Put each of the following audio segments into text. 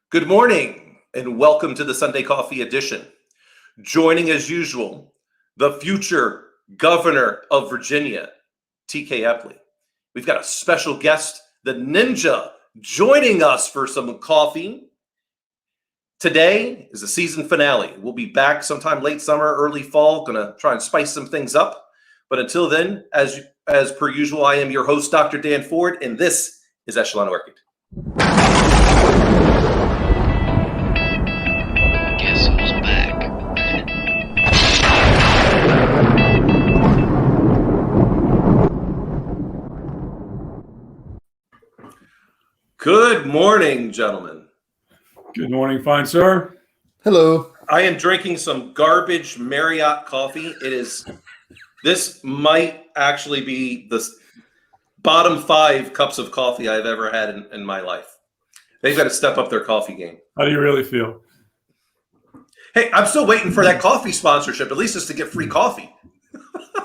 Good morning and welcome to the Sunday Coffee Edition. Joining as usual, the future governor of Virginia, TK Eppley. We've got a special guest, the Ninja, joining us for some coffee. Today is the season finale. We'll be back sometime late summer, early fall, gonna try and spice some things up. But until then, as per usual, I am your host, Dr. Dan Ford, and this is Echelon Orchid. Guess who's back? Good morning, gentlemen. Good morning, fine sir. Hello. I am drinking some garbage Marriott coffee. This might actually be the bottom 5 cups of coffee I've ever had in my life. They've got to step up their coffee game. How do you really feel? Hey, I'm still waiting for that coffee sponsorship, at least just to get free coffee.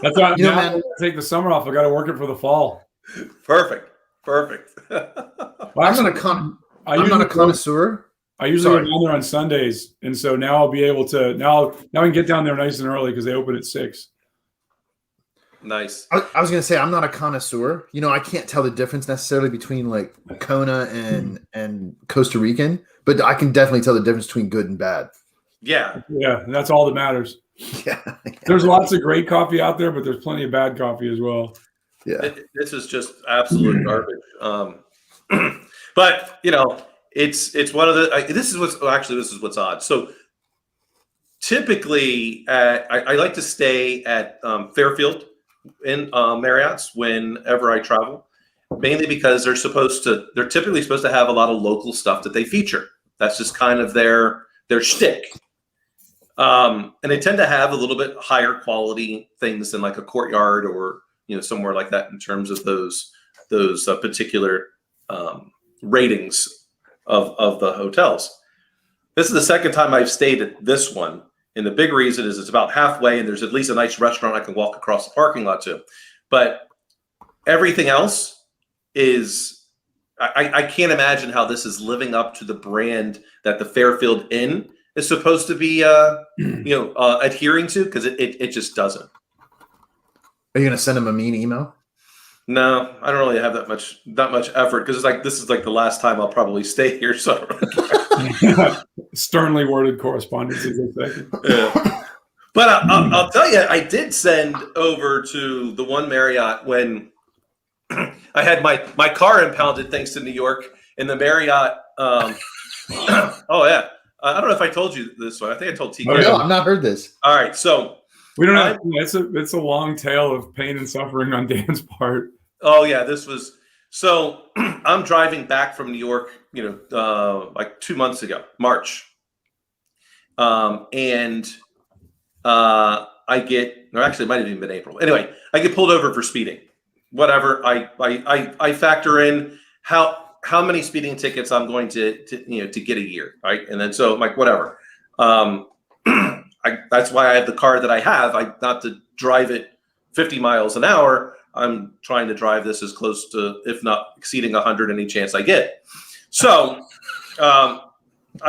That's why I take the summer off. I got to work it for the fall. Perfect. Well, I'm not a connoisseur. I usually go down there on Sundays, and so now I'll be able to now I can get down there nice and early because they open at 6. Nice. I was gonna say I'm not a connoisseur. I can't tell the difference necessarily between like Kona and Costa Rican, but I can definitely tell the difference between good and bad. Yeah, and that's all that matters. Yeah. There's lots of great coffee out there, but there's plenty of bad coffee as well. Yeah. This is just absolute garbage. But it's one of the. This is what's odd. So typically, I like to stay at Fairfield in Marriott's whenever I travel, mainly because they're typically supposed to have a lot of local stuff that they feature. That's just kind of their shtick. And they tend to have a little bit higher quality things than like a Courtyard or somewhere like that in terms of those particular ratings of the hotels. This is the second time I've stayed at this one. And the big reason is it's about halfway and there's at least a nice restaurant I can walk across the parking lot to. But everything else is, I can't imagine how this is living up to the brand that the Fairfield Inn is supposed to be, adhering to, because it just doesn't. Are you gonna send him a mean email? No, I don't really have that much effort because this is like the last time I'll probably stay here. So Sternly worded correspondence, as they say. Yeah. But I'll tell you, I did send over to the one Marriott when I had my car impounded thanks to New York, and the Marriott. Oh yeah, I don't know if I told you this one. I think I told TK. Oh, no, I've not heard this. All right, so. We don't have. It's a long tale of pain and suffering on Dan's part. Oh yeah, this was so. I'm driving back from New York, like 2 months ago, March, and I get, or actually, it might have even been April. Anyway, I get pulled over for speeding. Whatever. I factor in how many speeding tickets I'm going to get a year, right? And then so I'm like, whatever. That's why I have the car that I have. Not to drive it 50 miles an hour. I'm trying to drive this as close to, if not exceeding 100 any chance I get. So I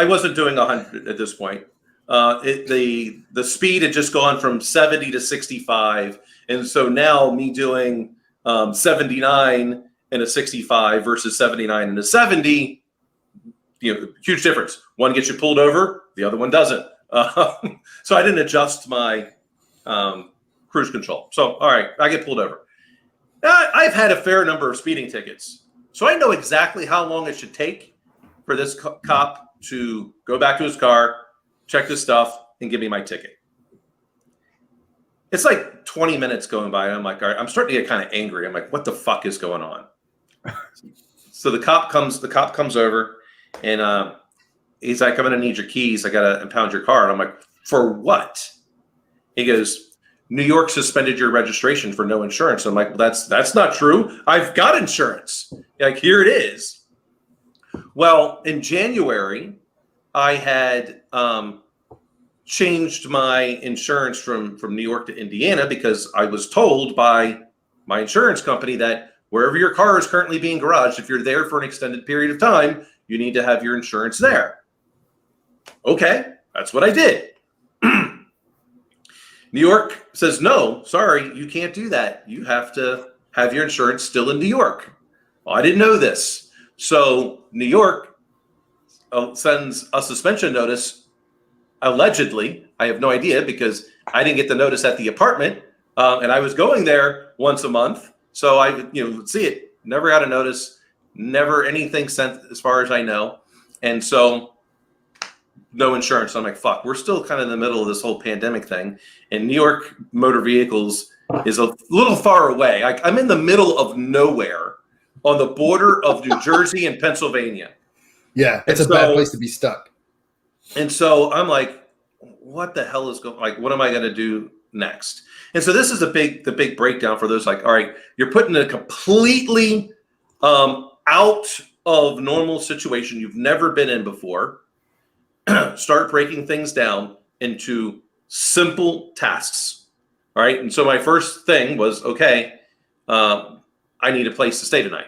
wasn't doing 100 at this point. The speed had just gone from 70 to 65. And so now me doing 79 and a 65 versus 79 and a 70, huge difference. One gets you pulled over, the other one doesn't. So I didn't adjust my cruise control. So, all right, I get pulled over. I've had a fair number of speeding tickets. So I know exactly how long it should take for this cop to go back to his car, check the stuff, and give me my ticket. It's like 20 minutes going by. And I'm like, all right, I'm starting to get kind of angry. I'm like, what the fuck is going on? So the cop comes over and he's like, I'm going to need your keys. I got to impound your car. And I'm like, for what? He goes, New York suspended your registration for no insurance. I'm like, well, that's not true. I've got insurance. Like, here it is. Well, in January, I had changed my insurance from New York to Indiana because I was told by my insurance company that wherever your car is currently being garaged, if you're there for an extended period of time, you need to have your insurance there. Okay, that's what I did. New York says, no, sorry, you can't do that. You have to have your insurance still in New York. Well, I didn't know this. So New York sends a suspension notice, allegedly. I have no idea because I didn't get the notice at the apartment, and I was going there once a month. So I would see it. Never got a notice, never anything sent as far as I know. And so no insurance. I'm like, fuck, we're still kind of in the middle of this whole pandemic thing. And New York motor vehicles is a little far away. I'm in the middle of nowhere on the border of New Jersey and Pennsylvania. Yeah, it's a bad place to be stuck. And so I'm like, what the hell is going, like, what am I going to do next? And so this is the big breakdown for those, like, all right, you're putting a completely out of normal situation you've never been in before. Start breaking things down into simple tasks. All right. And so my first thing was, okay, I need a place to stay tonight.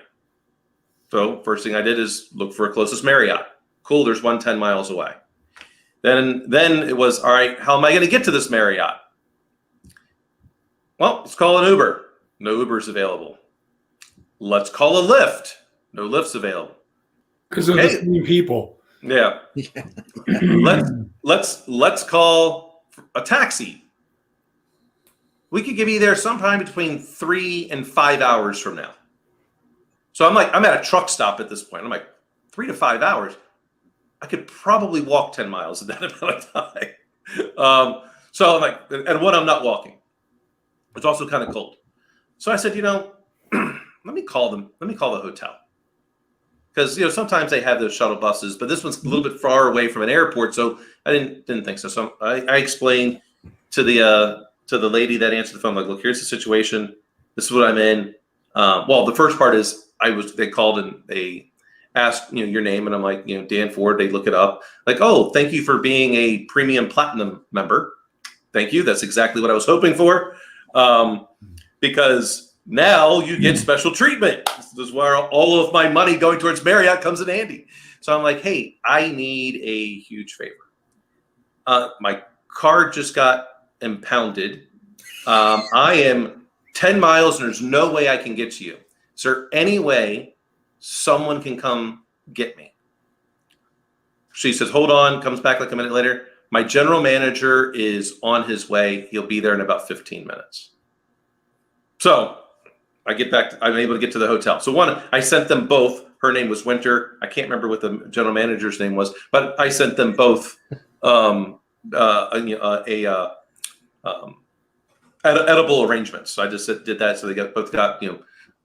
So first thing I did is look for a closest Marriott. Cool. There's one 10 miles away. Then it was, all right, how am I going to get to this Marriott? Well, let's call an Uber. No Uber's available. Let's call a Lyft. No Lyft's available. Because they're the same people. Yeah. Let's call a taxi. We could be there sometime between 3 and 5 hours from now. So I'm at a truck stop at this point. I'm like, 3 to 5 hours. I could probably walk 10 miles in that amount of time. So I'm like, and when I'm not walking, it's also kind of cold. So I said, let me call them. Let me call the hotel. Because sometimes they have those shuttle buses, but this one's a little bit far away from an airport, so I didn't think so. So I explained to the lady that answered the phone, like, look, here's the situation. This is what I'm in. Well, the first part is they called and they asked your name, and I'm like, Dan Ford. They look it up, like, oh, thank you for being a premium platinum member. Thank you. That's exactly what I was hoping for, because now you get special treatment. This is where all of my money going towards Marriott comes in handy. So I'm like, hey, I need a huge favor. My car just got impounded. I am 10 miles and there's no way I can get to you. Is there any way someone can come get me? She says, hold on, comes back like a minute later. My general manager is on his way. He'll be there in about 15 minutes. So I'm able to get to the hotel. So I sent them both. Her name was Winter. I can't remember what the general manager's name was, but I sent them both edible arrangements. So I just did that. So they both got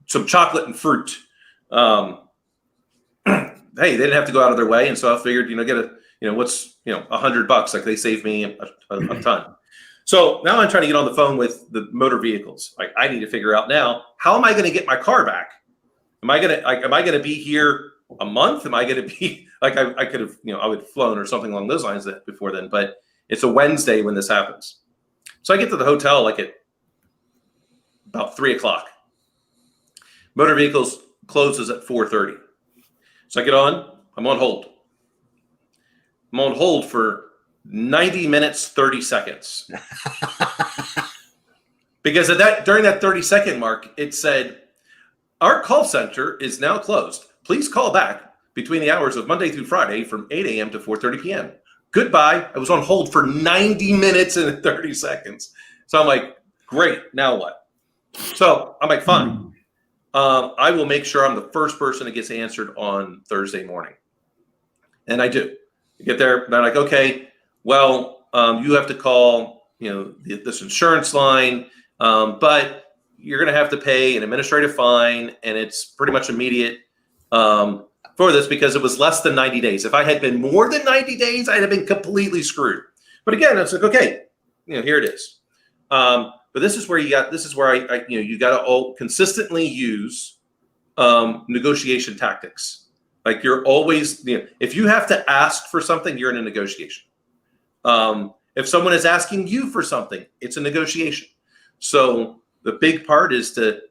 some chocolate and fruit. Hey, they didn't have to go out of their way, and so I figured get what's $100, like they saved me a ton. So now I'm trying to get on the phone with the motor vehicles. Like, I need to figure out now, how am I going to get my car back? Am I going to be here a month? Am I going to be like, I could have, I would have flown or something along those lines before then, but it's a Wednesday when this happens. So I get to the hotel like at about 3:00. Motor vehicles closes at 4:30. So I get on, I'm on hold. I'm on hold for 90 minutes, 30 seconds. Because during that 30-second mark, it said, our call center is now closed. Please call back between the hours of Monday through Friday from 8 a.m. to 4:30 p.m. Goodbye. I was on hold for 90 minutes and 30 seconds. So I'm like, great, now what? So I'm like, fine. I will make sure I'm the first person that gets answered on Thursday morning. And I do. I get there, and they're like, okay, well, you have to call, this insurance line, but you're going to have to pay an administrative fine, and it's pretty much immediate for this because it was less than 90 days. If I had been more than 90 days, I'd have been completely screwed. But again, it's like, okay, here it is. But this is where you got to all consistently use negotiation tactics. Like, you're always, if you have to ask for something, you're in a negotiation. If someone is asking you for something, it's a negotiation. So the big part is to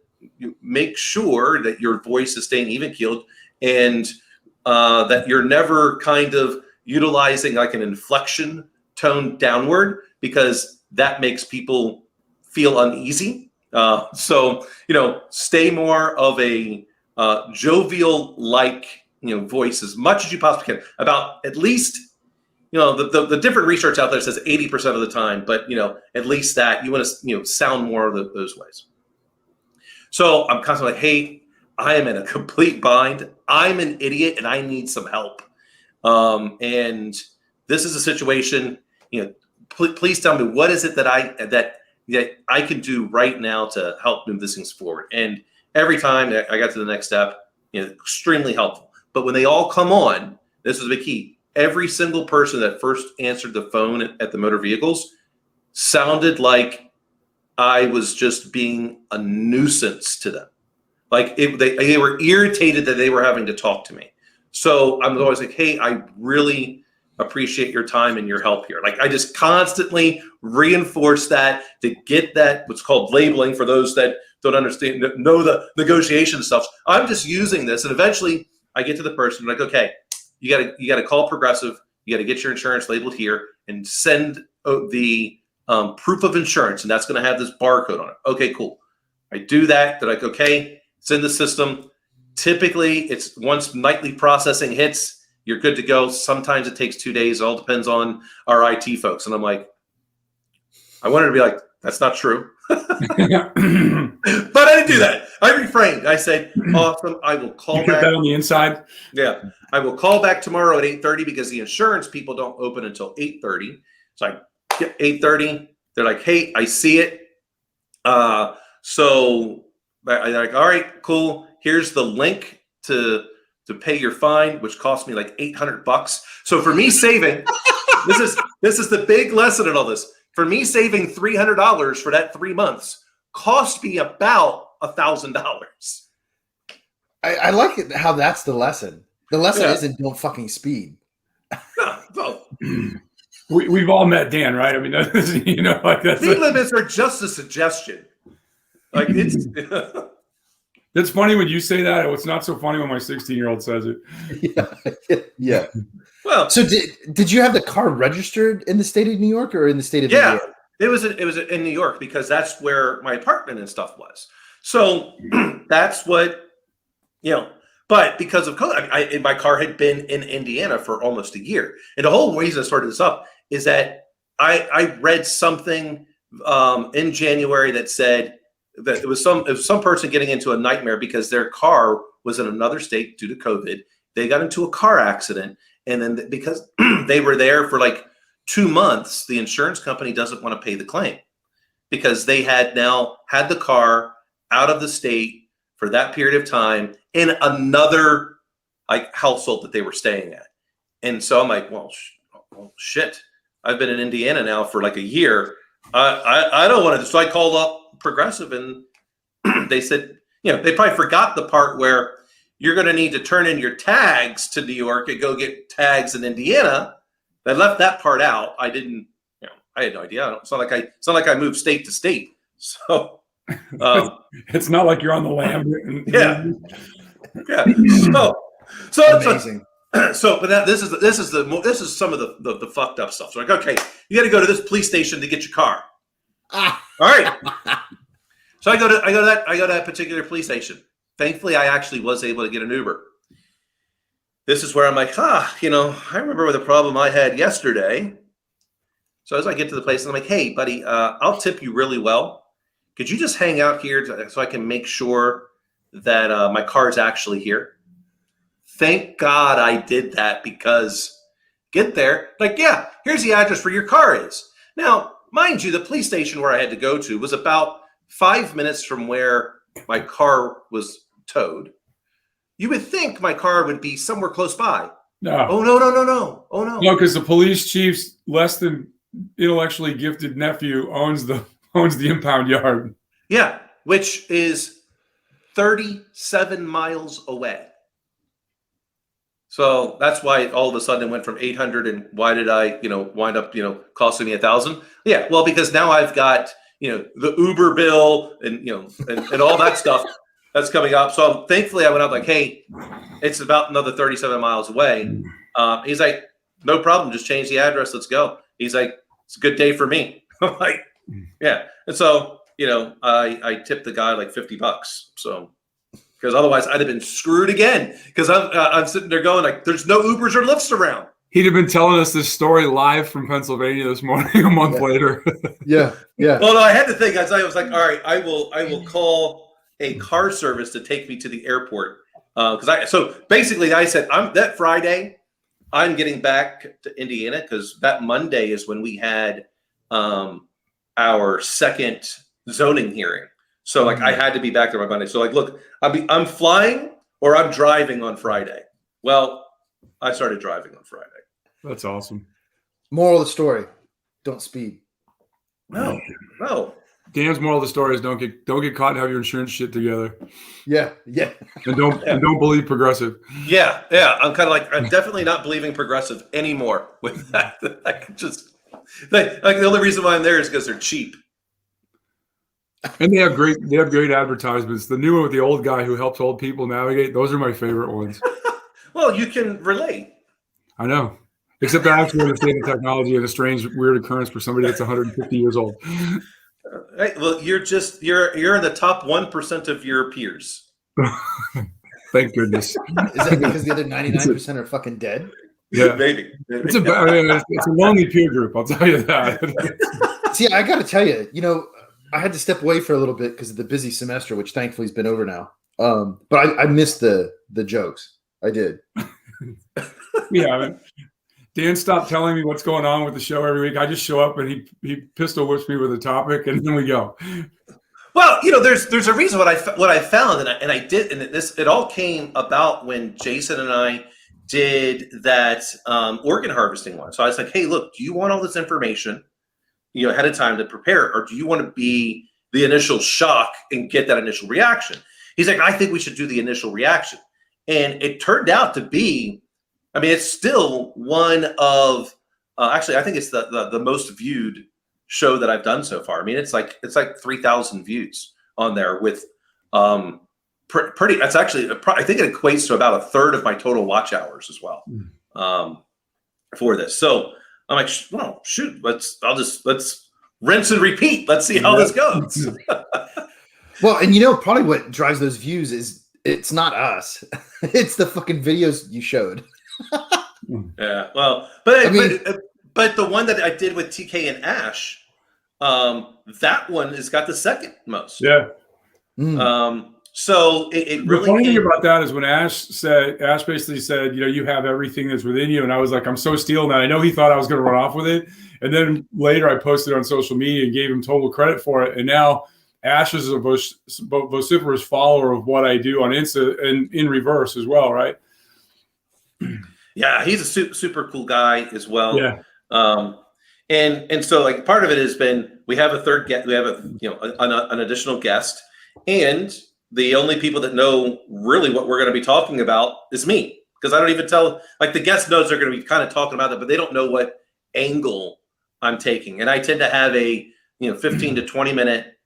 make sure that your voice is staying even keeled, and that you're never kind of, utilizing like an inflection tone downward, because that makes people feel uneasy. So, stay more of a jovial like, voice as much as you possibly can. About at least, the different research out there says 80% of the time, but at least that you want to sound more of those ways. So I'm constantly like, hey, I am in a complete bind. I'm an idiot and I need some help. And this is a situation, please tell me, what is it that I can do right now to help move this things forward? And every time I got to the next step, extremely helpful. But when they all come on, this was the key. Every single person that first answered the phone at the motor vehicles sounded like I was just being a nuisance to them. Like they were irritated that they were having to talk to me. So I'm always like, hey, I really appreciate your time and your help here. Like I just constantly reinforce that to get that, what's called labeling, for those that don't understand, know the negotiation stuff. I'm just using this, and eventually I get to the person like, okay, you gotta call Progressive, you gotta get your insurance labeled here and send the proof of insurance, and that's gonna have this barcode on it. Okay, cool. I do that. They're like, okay, it's in the system. Typically, it's once nightly processing hits, you're good to go. Sometimes it takes 2 days. It all depends on our IT folks. And I'm like, I wanted to be like, that's not true. But I didn't do that. I refrained. I said, awesome. I will call back. You put that on the inside? Yeah. I will call back tomorrow at 8:30 because the insurance people don't open until 8:30. So I get 8:30. They're like, hey, I see it. So I'm like, all right, cool. Here's the link to pay your fine, which cost me like $800. So for me saving, this is the big lesson in all this. For me saving $300 for that 3 months cost me about $1,000. I like it how that's the lesson. The lesson isn't don't fucking speed. No. We've all met Dan, right? I mean, that's, like that's speed limits are just a suggestion. Like it's. It's funny when you say that. It's not so funny when my 16-year-old says it. Yeah. Well, so did you have the car registered in the state of New York or in the state of Indiana? It was in New York because that's where my apartment and stuff was. So that's what, but because of COVID, my car had been in Indiana for almost a year. And the whole reason I started this up is that I read something in January that said that it was some person getting into a nightmare because their car was in another state due to COVID. They got into a car accident. And then because they were there for like 2 months, the insurance company doesn't want to pay the claim because they had now had the car out of the state for that period of time in another like household that they were staying at. And so I'm like, well, shit, I've been in Indiana now for like a year. I don't want to. So I called up Progressive and they said, they probably forgot the part where you're going to need to turn in your tags to New York and go get tags in Indiana. They left that part out. I didn't, I had no idea. It's not like I moved state to state. So it's not like you're on the land. Yeah. So amazing. But this is some of the fucked up stuff. So like, okay, you got to go to this police station to get your car. All right. So I go to that particular police station. Thankfully, I actually was able to get an Uber. This is where I'm like, I remember with the problem I had yesterday. So as I get to the place, I'm like, hey, buddy, I'll tip you really well. Could you just hang out here so I can make sure that my car is actually here? Thank God I did that because get there, like, yeah, here's the address where your car is. Now, mind you, the police station where I had to go to was about 5 minutes from where my car was towed. You would think my car would be somewhere close by. No. Oh, no. Oh, no. No, because the police chief's less than intellectually gifted nephew owns the impound yard. Yeah, which is 37 miles away. So that's why all of a sudden it went from 800 and why did I, wind up, costing me $1,000? Yeah, well, because now I've got, the Uber bill and, and all that stuff that's coming up. So thankfully I went up like, hey, it's about another 37 miles away. He's like, no problem. Just change the address. Let's go. He's like, it's a good day for me. I'm like, yeah. And so, I tipped the guy like $50. So, because otherwise I'd have been screwed again. Because I'm sitting there going like, there's no Ubers or Lyfts around. He'd have been telling us this story live from Pennsylvania this morning, a month later. Yeah. Well, no, I had to think. I was like, all right, I will call a car service to take me to the airport. So basically I said, that Friday, I'm getting back to Indiana because that Monday is when we had our second zoning hearing. So like I had to be back there by Monday. So like, look, I'm flying or I'm driving on Friday. Well, I started driving on Friday. That's awesome. Moral of the story: don't speed. No. Dan's moral of the story is don't get caught and have your insurance shit together. Yeah. And don't believe Progressive. Yeah. I'm kind of like, I'm definitely not believing Progressive anymore with that. I could just like the only reason why I'm there is because they're cheap. And they have great advertisements. The new one with the old guy who helps old people navigate, those are my favorite ones. Well, you can relate. I know. Except I actually understand the technology and a strange, weird occurrence for somebody that's 150 years old. Right. Well, you're in the top 1% of your peers. Thank goodness. Is that because the other 99% are fucking dead? Yeah, Maybe. it's a lonely peer group. I'll tell you that. See, I got to tell you, I had to step away for a little bit because of the busy semester, which thankfully has been over now. But I missed the jokes. I did. Yeah, I mean, Dan stopped telling me what's going on with the show every week. I just show up and he pistol whips me with a topic, and then we go. Well, there's a reason what I found, and I did, and it all came about when Jason and I did that organ harvesting one. So I was like, hey, look, do you want all this information, ahead of time to prepare, or do you want to be the initial shock and get that initial reaction? He's like, I think we should do the initial reaction, and it turned out to be. I mean, it's still one of actually, I think it's the most viewed show that I've done so far. I mean, it's like 3,000 views on there with pretty. That's actually I think it equates to about a third of my total watch hours as well for this. So I'm like, well, shoot, let's rinse and repeat. Let's see how this goes. Well, and probably what drives those views is it's not us; it's the fucking videos you showed. Yeah, well, but the one that I did with TK and Ash, that one has got the second most. Yeah. So it really. The funny thing about that is when Ash basically said, you have everything that's within you, and I was like, I'm so stealing that. I know he thought I was going to run off with it, and then later I posted it on social media and gave him total credit for it, and now Ash is a vociferous follower of what I do on Insta and in reverse as well, right? Yeah, he's a super cool guy as well. Yeah. And so like part of it has been we have a third guest, we have an additional guest, and the only people that know really what we're going to be talking about is me, because I don't even tell, like the guest knows they're going to be kind of talking about it, but they don't know what angle I'm taking, and I tend to have a 15 to 20 minute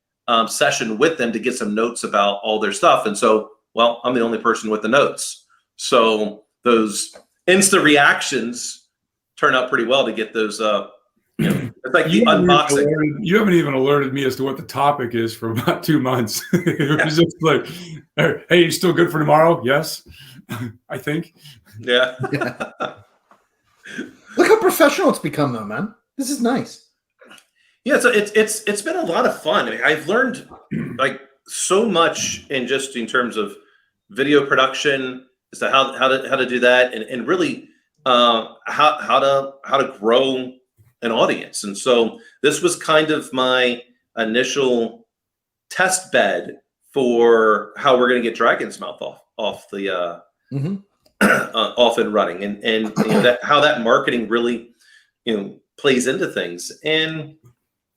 session with them to get some notes about all their stuff, and so I'm the only person with the notes, so those instant reactions turn out pretty well to get those. It's like the unboxing. You haven't even alerted me as to what the topic is for about 2 months. It was just like, hey, you still good for tomorrow? Yes, I think. Yeah. Look how professional it's become, though, man. This is nice. Yeah, so it's been a lot of fun. I mean, I've learned like so much in terms of video production. As to how to do that, and really how to grow an audience. And so this was kind of my initial test bed for how we're going to get Dragon's Mouth off the off and running, and how that marketing really plays into things. And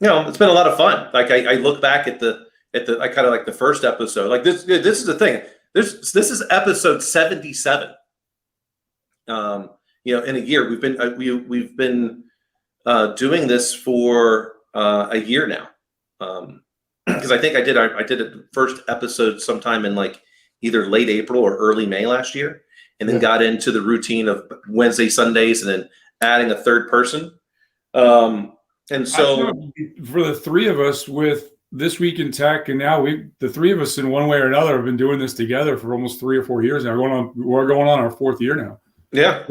it's been a lot of fun. Like I look back at the I kind of like the first episode. Like this is the thing. This is episode 77. In a year we've been doing this for a year now. Because I think I did a first episode sometime in like either late April or early May last year, and then got into the routine of Wednesday, Sundays, and then adding a third person. And so for the three of us with This Week in Tech, and now the three of us in one way or another have been doing this together for almost 3 or 4 years now. We're going on our 4th year now. Yeah.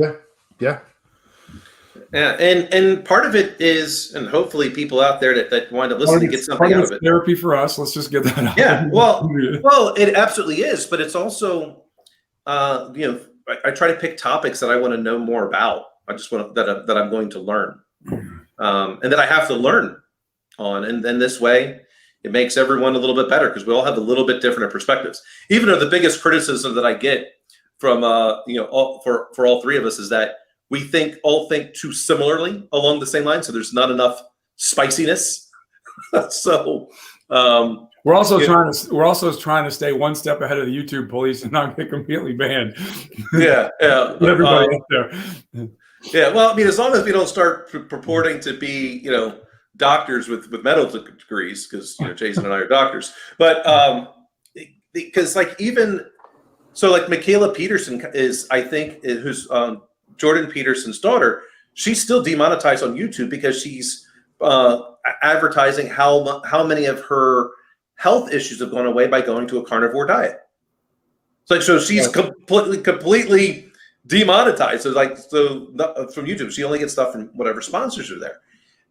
And part of it is, and hopefully people out there that wind up listening get something out of it. Therapy for us. Let's just get that out. Yeah, well, it absolutely is, but it's also, I try to pick topics that I want to know more about. I just want that I'm going to learn, and that I have to learn on, and then this way, it makes everyone a little bit better because we all have a little bit different perspectives. Even though the biggest criticism that I get from for all three of us is that we all think too similarly along the same line, so there's not enough spiciness. So we're also trying to stay one step ahead of the YouTube police and not get completely banned. Yeah. Everybody out there. Yeah, well, I mean, as long as we don't start purporting to be, doctors with medical degrees, because Jason and I are doctors, but because Michaela Peterson is, I think, who's Jordan Peterson's daughter. She's still demonetized on YouTube because she's advertising how many of her health issues have gone away by going to a carnivore diet. So she's completely demonetized. So from YouTube, she only gets stuff from whatever sponsors are there.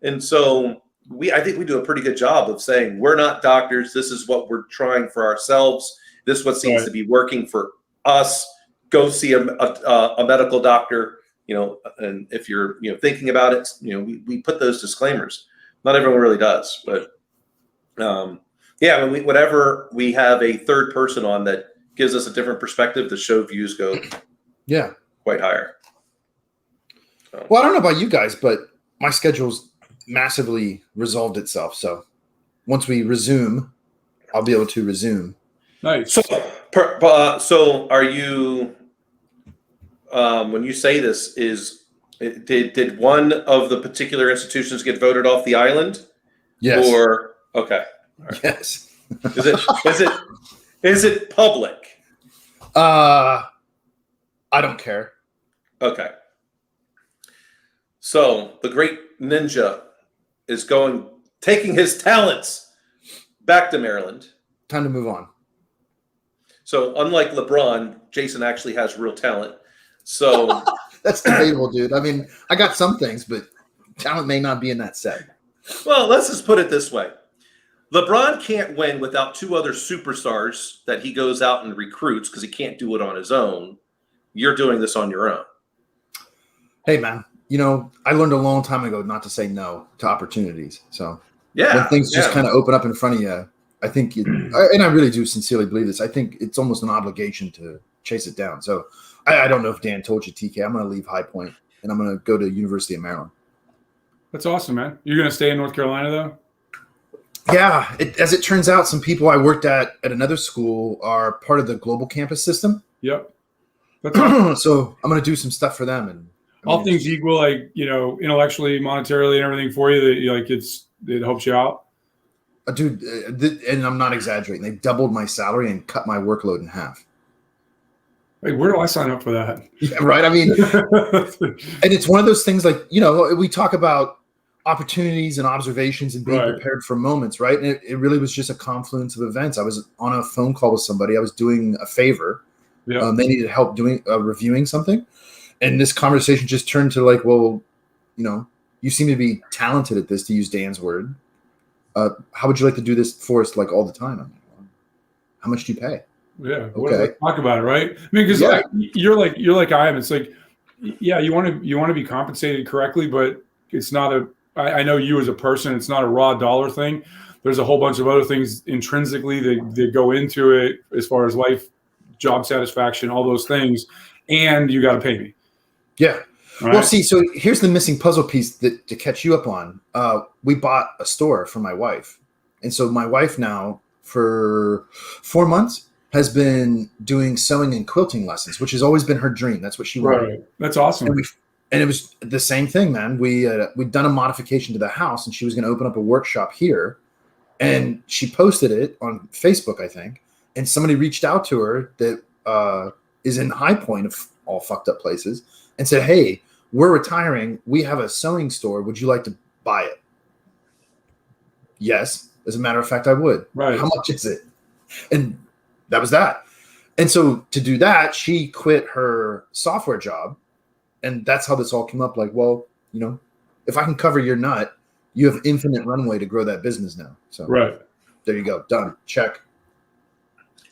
And so I think we do a pretty good job of saying we're not doctors. This is what we're trying for ourselves. This is what seems to be working for us. Go see a medical doctor, and if you're thinking about it, we put those disclaimers. Not everyone really does, but whenever we have a third person on that gives us a different perspective, the show views go quite higher. So. Well, I don't know about you guys, but my schedule's massively resolved itself. So once we resume, I'll be able to resume. Nice. So are you? When you say this, did one of the particular institutions get voted off the island? Yes. Or okay. Right. Yes. Is it public? I don't care. Okay. So the great ninja is taking his talents back to Maryland. Time to move on. So unlike LeBron, Jason actually has real talent. So that's debatable, dude. I mean, I got some things, but talent may not be in that set. Well, let's just put it this way. LeBron can't win without two other superstars that he goes out and recruits because he can't do it on his own. You're doing this on your own. Hey, man, I learned a long time ago not to say no to opportunities. So when things just kind of open up in front of you, I think, and I really do sincerely believe this, I think it's almost an obligation to chase it down. So I don't know if Dan told you, TK, I'm going to leave High Point and I'm going to go to University of Maryland. That's awesome, man. You're going to stay in North Carolina, though? Yeah. As it turns out, some people I worked at another school are part of the global campus system. Yep. That's awesome. So I'm going to do some stuff for them. And all things equal, intellectually, monetarily, and everything for you, it helps you out. Dude, and I'm not exaggerating. They doubled my salary and cut my workload in half. Hey, where do I sign up for that? Yeah, right. I mean, and it's one of those things we talk about opportunities and observations and being prepared for moments, right? And it really was just a confluence of events. I was on a phone call with somebody. I was doing a favor. Yeah. They needed help doing reviewing something. And this conversation just turned to you seem to be talented at this, to use Dan's word. How would you like to do this for us all the time? I'm like, how much do you pay? Yeah. Okay. Talk about it, right? I mean, because you're like I am. It's you want to be compensated correctly, but it's not I know you as a person. It's not a raw dollar thing. There's a whole bunch of other things intrinsically that go into it as far as life, job satisfaction, all those things, and you got to pay me. Yeah. Right. Well, see, so here's the missing puzzle piece to catch you up on. We bought a store for my wife. And so my wife now for 4 months has been doing sewing and quilting lessons, which has always been her dream. That's what she wanted. Right. That's awesome. And it was the same thing, man. We'd done a modification to the house and she was going to open up a workshop here. And she posted it on Facebook, I think. And somebody reached out to her that is in High Point of all fucked up places and said, hey, we're retiring. We have a sewing store. Would you like to buy it? Yes. As a matter of fact, I would. Right. How much is it? And that was that. And so to do that, she quit her software job. And that's how this all came up. Like, well, you know, if I can cover your nut, you have infinite runway to grow that business now. So Right. There you go. Done. Check.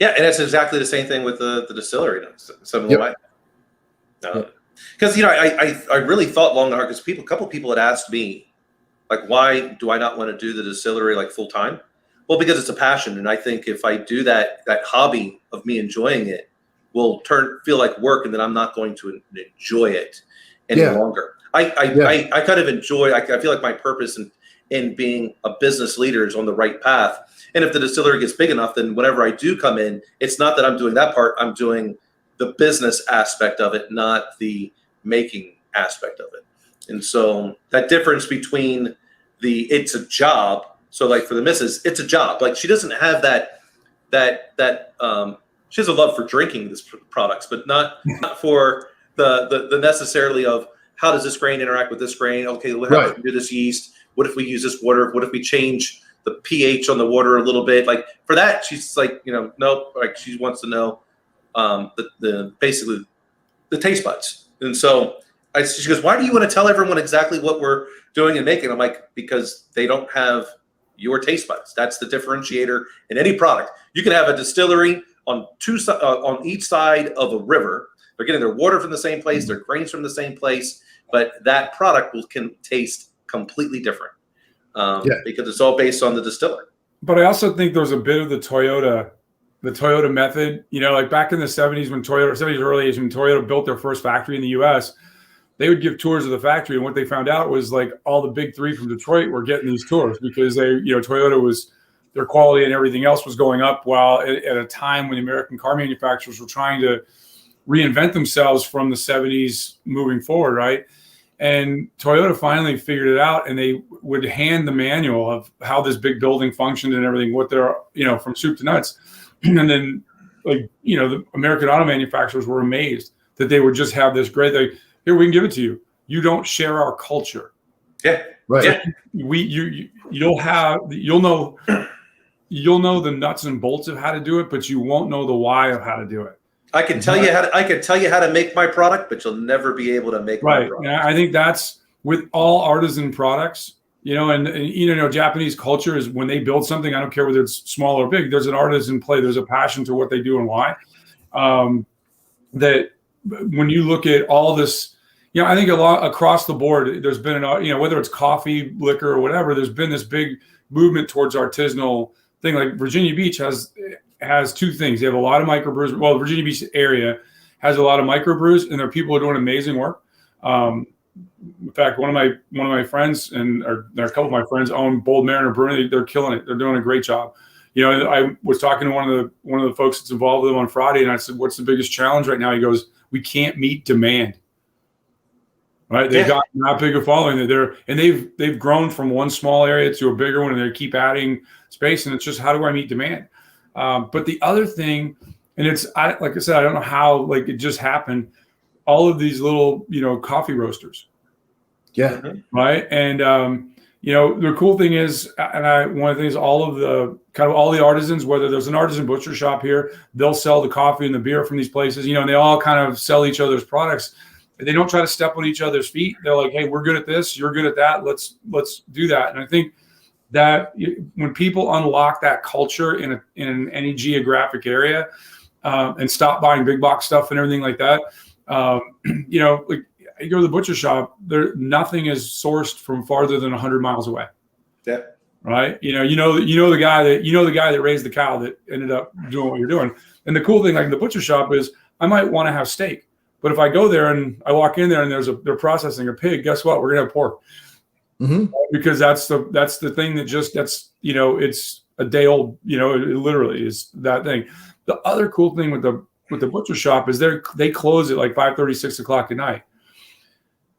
Yeah, and it's exactly the same thing with the distillery. Similar way. Because I really thought long and hard, because a couple people had asked me, like, why do I not want to do the distillery like full time? Well, because it's a passion, and I think if I do that hobby of me enjoying it will feel like work, and then I'm not going to enjoy it any longer. I kind of enjoy. I feel like my purpose in being a business leader is on the right path. And if the distillery gets big enough, then whenever I do come in, it's not that I'm doing that part. I'm doing the business aspect of it, not the making aspect of it. And so that difference between it's a job. So like for the missus, it's a job. Like she doesn't have that she has a love for drinking these products, but not for the necessarily of how does this grain interact with this grain? Okay, how do we do this yeast? What if we use this water? What if we change the pH on the water a little bit? Like for that, she's like, nope. Like she wants to know basically the taste buds. And so she goes, why do you want to tell everyone exactly what we're doing and making? I'm like, because they don't have your taste buds. That's the differentiator in any product. You can have a distillery on each side of a river. They're getting their water from the same place, their grains from the same place, but that product can taste completely different because it's all based on the distiller. But I also think there's a bit of the Toyota method. Like back in the 70s when early 80s when Toyota built their first factory in the U.S., they would give tours of the factory, and what they found out was like all the big three from Detroit were getting these tours because Toyota was, their quality and everything else was going up, while at a time when the American car manufacturers were trying to reinvent themselves from the 70s moving forward, right? And Toyota finally figured it out, and they would hand the manual of how this big building functioned and everything, what they're, from soup to nuts. And then, the American auto manufacturers were amazed that they would just have this great thing. Here, we can give it to you. You don't share our culture. Yeah. Right. Yeah. You'll know the nuts and bolts of how to do it, but you won't know the why of how to do it. I can tell you how to make my product, but you'll never be able to make my product. Yeah, I think that's with all artisan products, and Japanese culture is when they build something, I don't care whether it's small or big, there's an artisan play, there's a passion to what they do and why. That when you look at all this, I think a lot across the board, there's been whether it's coffee, liquor, or whatever, there's been this big movement towards artisanal thing. Like Virginia Beach has two things. They have a lot of microbrews. Well, the Virginia Beach area has a lot of microbrews, and there are people who are doing amazing work. In fact, one of my friends and a couple of my friends own Bold Mariner Brewing. They're killing it. They're doing a great job. I was talking to one of the folks that's involved with them on Friday, and I said, "What's the biggest challenge right now?" He goes, "We can't meet demand." Right? They've got not big a following. They've grown from one small area to a bigger one, and they keep adding space. And it's just, how do I meet demand? But the other thing, and like I said, I don't know how, it just happened. All of these little, coffee roasters. Yeah. Right. And, the cool thing is, one of the things, all the artisans, whether there's an artisan butcher shop here, they'll sell the coffee and the beer from these places, and they all kind of sell each other's products. They don't try to step on each other's feet. They're like, hey, we're good at this. You're good at that. Let's do that. And I think that when people unlock that culture in any geographic area and stop buying big box stuff and everything like that, you go to the butcher shop, nothing is sourced from farther than 100 miles away. Yeah. Right. The guy that raised the cow that ended up doing what you're doing. And the cool thing, like in the butcher shop, is I might want to have steak, but if I go there and I walk in there and they're processing a pig, guess what? We're gonna have pork. Mm-hmm. Because that's the thing it's a day old, it literally is that thing. The other cool thing with the butcher shop is they close at like 5:30, 6 o'clock at night.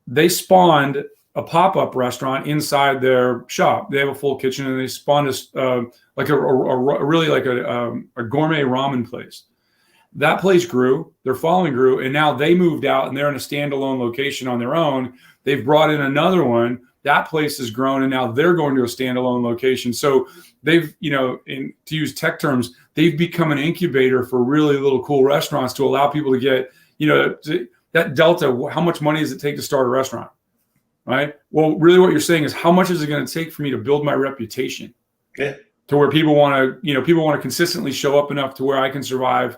They spawned a pop-up restaurant inside their shop. They have a full kitchen, and they spawned a gourmet ramen place. That place grew, their following grew, and now they moved out and they're in a standalone location on their own. They've brought in another one. That place has grown, and now they're going to a standalone location. So they've, to use tech terms, they've become an incubator for really little cool restaurants to allow people to get, that delta. How much money does it take to start a restaurant? Right. Well, really what you're saying is, how much is it going to take for me to build my reputation? Yeah. To where people want to consistently show up enough to where I can survive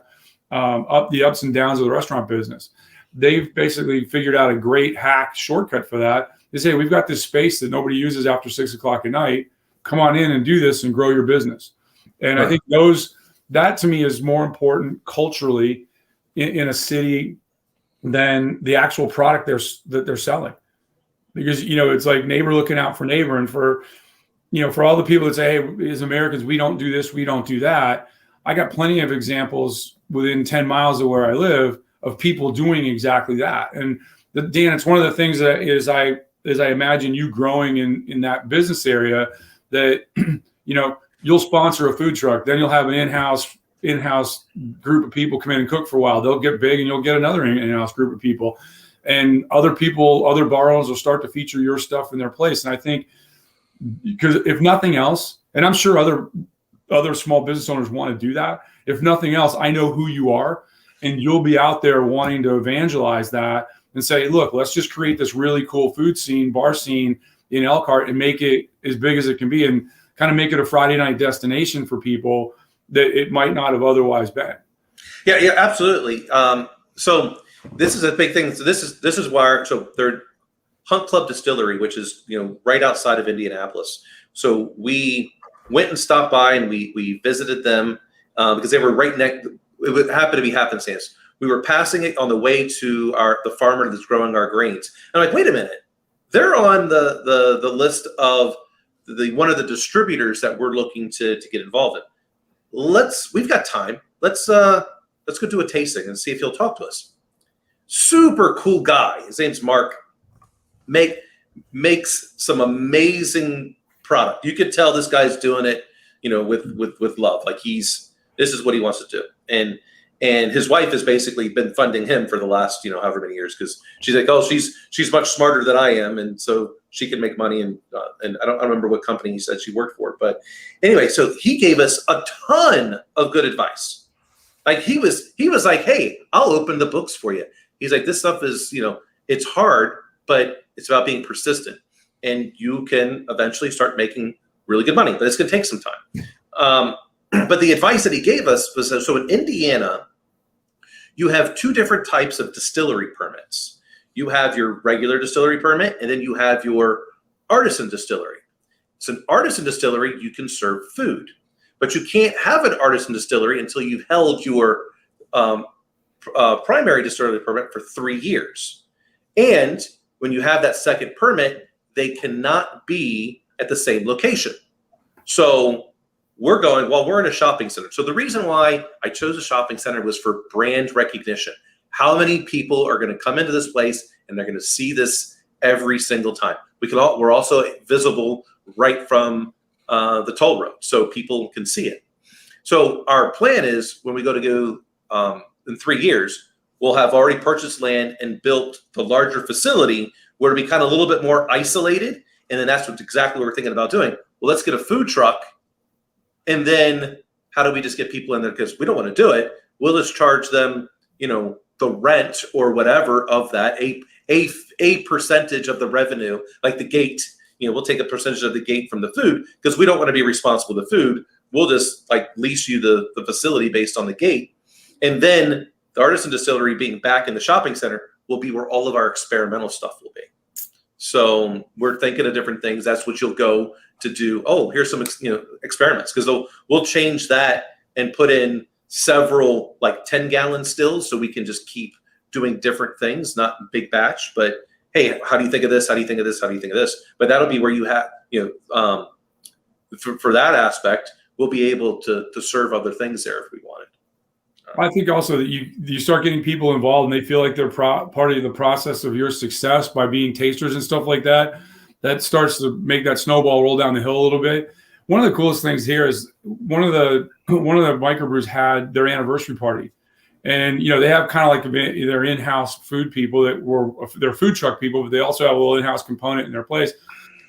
up the ups and downs of the restaurant business. They've basically figured out a great hack shortcut for that. They say, we've got this space that nobody uses after 6 o'clock at night. Come on in and do this and grow your business. And right. I think that to me is more important culturally in a city than the actual product that they're selling. Because, it's like neighbor looking out for neighbor. And for all the people that say, hey, as Americans, we don't do this, we don't do that. I got plenty of examples within 10 miles of where I live of people doing exactly that. And Dan, it's one of the things that is I imagine you growing in that business area that, you'll sponsor a food truck, then you'll have an in-house group of people come in and cook for a while. They'll get big and you'll get another in-house group of people. And other bar owners will start to feature your stuff in their place. And I think, because if nothing else, and I'm sure other small business owners want to do that. If nothing else, I know who you are, and you'll be out there wanting to evangelize that and say, look, let's just create this really cool food scene, bar scene in Elkhart and make it as big as it can be, and kind of make it a Friday night destination for people that it might not have otherwise been. Yeah, absolutely. So this is a big thing. So this is why. So they're Hunt Club Distillery, which is right outside of Indianapolis. So we went and stopped by and we visited them because they were right next. It would happen to be happenstance. We were passing it on the way to the farmer that's growing our grains. And I'm like, wait a minute, they're on the list of one of the distributors that we're looking to get involved in. We've got time. Let's go do a tasting and see if he'll talk to us. Super cool guy. His name's Mark. Makes some amazing product. You could tell this guy's doing it, with love. Like this is what he wants to do. And his wife has basically been funding him for the last, however many years, because she's like, oh, she's much smarter than I am, and so she can make money. And I don't remember what company he said she worked for, but anyway, so he gave us a ton of good advice. Like he was like, hey, I'll open the books for you. He's like, this stuff is, it's hard, but it's about being persistent, and you can eventually start making really good money, but it's going to take some time. But the advice that he gave us was, so in Indiana, you have two different types of distillery permits. You have your regular distillery permit, and then you have your artisan distillery. So an artisan distillery, you can serve food, but you can't have an artisan distillery until you've held your primary distillery permit for 3 years. And when you have that second permit, they cannot be at the same location. So we're in a shopping center. So the reason why I chose a shopping center was for brand recognition. How many people are going to come into this place and they're going to see this every single time? We're also visible right from the toll road, so people can see it. So our plan is when we go in 3 years, we'll have already purchased land and built the larger facility where it'll be kind of a little bit more isolated. And then that's exactly what we're thinking about doing. Well, let's get a food truck. And then how do we just get people in there? Because we don't want to do it. We'll just charge them, the rent or whatever of that, a percentage of the revenue, like the gate. We'll take a percentage of the gate from the food because we don't want to be responsible for the food. We'll just lease you the facility based on the gate. And then the artisan distillery being back in the shopping center will be where all of our experimental stuff will be. So we're thinking of different things. That's what you'll go to do. Oh, here's some experiments, because we'll change that and put in several 10-gallon stills so we can just keep doing different things, not big batch, but hey, how do you think of this? How do you think of this? How do you think of this? But that'll be where you have, for that aspect, we'll be able to serve other things there if we wanted. I think also that you start getting people involved and they feel like they're part of the process of your success by being tasters and stuff like that. That starts to make that snowball roll down the hill a little bit. One of the coolest things here is one of the microbrews had their anniversary party, And, they have kind of like their in-house food people they're food truck people, but they also have a little in-house component in their place.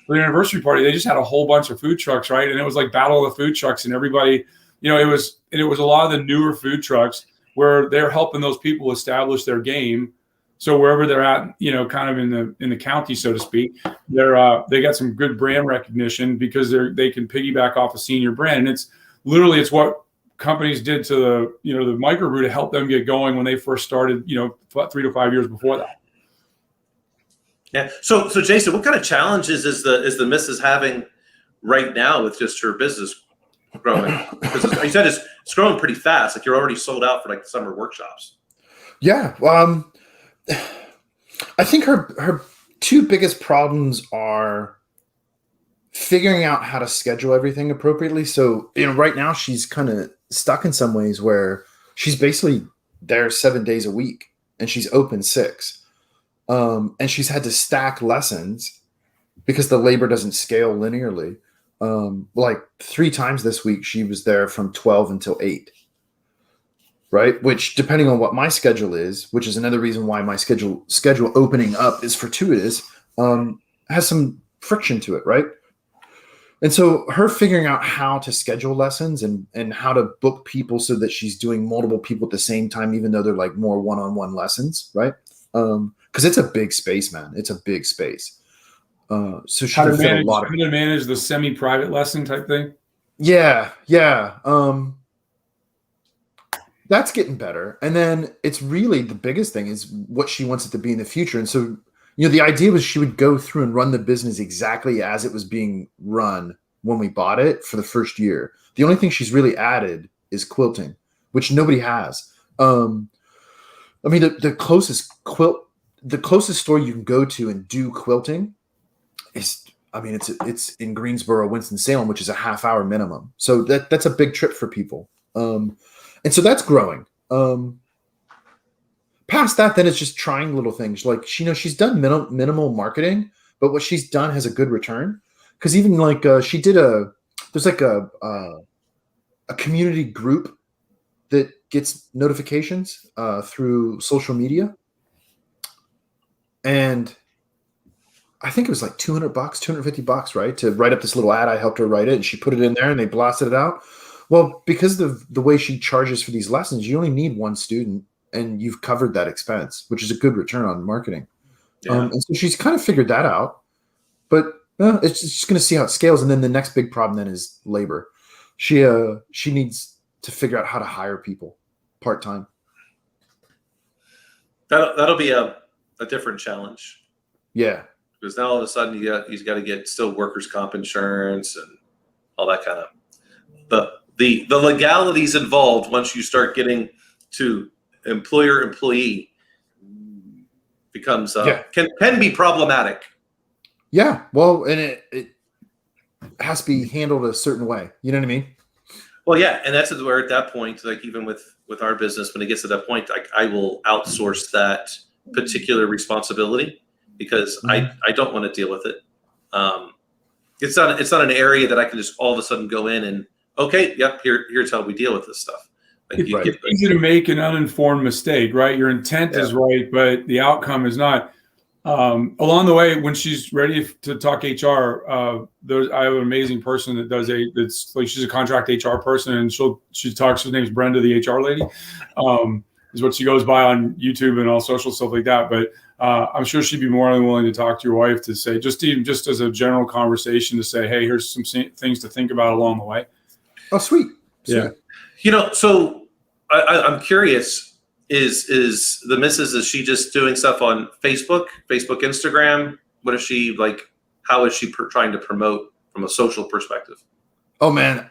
For the anniversary party, they just had a whole bunch of food trucks, right? And it was like battle of the food trucks, and everybody, it was a lot of the newer food trucks where they're helping those people establish their game. So wherever they're at, kind of in the county, so to speak, they got some good brand recognition because they can piggyback off a senior brand. And it's what companies did to the microbrew to help them get going when they first started, 3 to 5 years before that. Yeah. So Jason, what kind of challenges is the missus having right now with just her business growing? Because you said it's growing pretty fast. Like you're already sold out for like the summer workshops. Yeah. I think her two biggest problems are figuring out how to schedule everything appropriately. So, right now she's kind of stuck in some ways where she's basically there 7 days a week and she's open 6. And she's had to stack lessons because the labor doesn't scale linearly. Like 3 times this week, she was there from 12 until 8. Right. Which, depending on what my schedule is, which is another reason why my schedule opening up is fortuitous, has some friction to it. Right. And so her figuring out how to schedule lessons and how to book people so that she's doing multiple people at the same time, even though they're like more one-on-one lessons. Right. Because it's a big space, man. It's a big space. So she can fit a lot of manage the semi-private lesson type thing. Yeah. That's getting better. And then it's really the biggest thing is what she wants it to be in the future. And so, the idea was she would go through and run the business exactly as it was being run when we bought it for the first year. The only thing she's really added is quilting, which nobody has. The closest store you can go to and do quilting is, it's in Greensboro, Winston-Salem, which is a half-hour minimum. So that's a big trip for people. And so that's growing. Past that, then it's just trying little things. Like, she's done minimal marketing, but what she's done has a good return. Because even like she did there's like a community group that gets notifications through social media. And I think it was like $200, $250, right? To write up this little ad. I helped her write it, and she put it in there and they blasted it out. Well, because of the way she charges for these lessons, you only need one student and you've covered that expense, which is a good return on marketing. Yeah. And so she's kind of figured that out, but it's just going to see how it scales. And then the next big problem then is labor. She needs to figure out how to hire people part-time. That'll be a different challenge. Yeah. Because now all of a sudden he's got to get still workers' comp insurance and all that kind of the legalities involved once you start getting to employer-employee becomes can be problematic. Yeah, well, and it has to be handled a certain way. You know what I mean? Well, yeah, and that's where at that point, like even with our business, when it gets to that point, I will outsource that particular responsibility because I don't want to deal with it. It's not an area that I can just all of a sudden go in and okay, yep, here's how we deal with this stuff. Like it's easy to make an uninformed mistake, right? Your intent is right, but the outcome is not. Along the way, when she's ready to talk HR, I have an amazing person that does that's like she's a contract HR person, and she talks. Her name's Brenda, the HR lady, is what she goes by on YouTube and all social stuff like that. But I'm sure she'd be more than willing to talk to your wife to say just as a general conversation to say, hey, here's some things to think about along the way. Oh, sweet. Yeah. So I'm curious, is the missus, is she just doing stuff on Facebook, Instagram? What is she like? How is she trying to promote from a social perspective? Oh, man,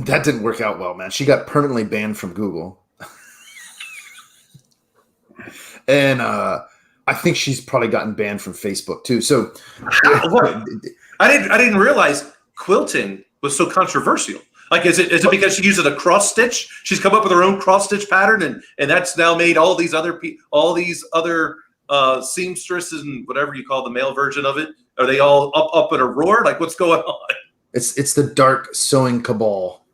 that didn't work out well, man. She got permanently banned from Google. And I think she's probably gotten banned from Facebook too. So I didn't realize quilting was so controversial. Like, is it because she uses a cross stitch? She's come up with her own cross stitch pattern, and that's now made all these other seamstresses and whatever you call the male version of it. Are they all up in a roar? Like, what's going on? It's the dark sewing cabal.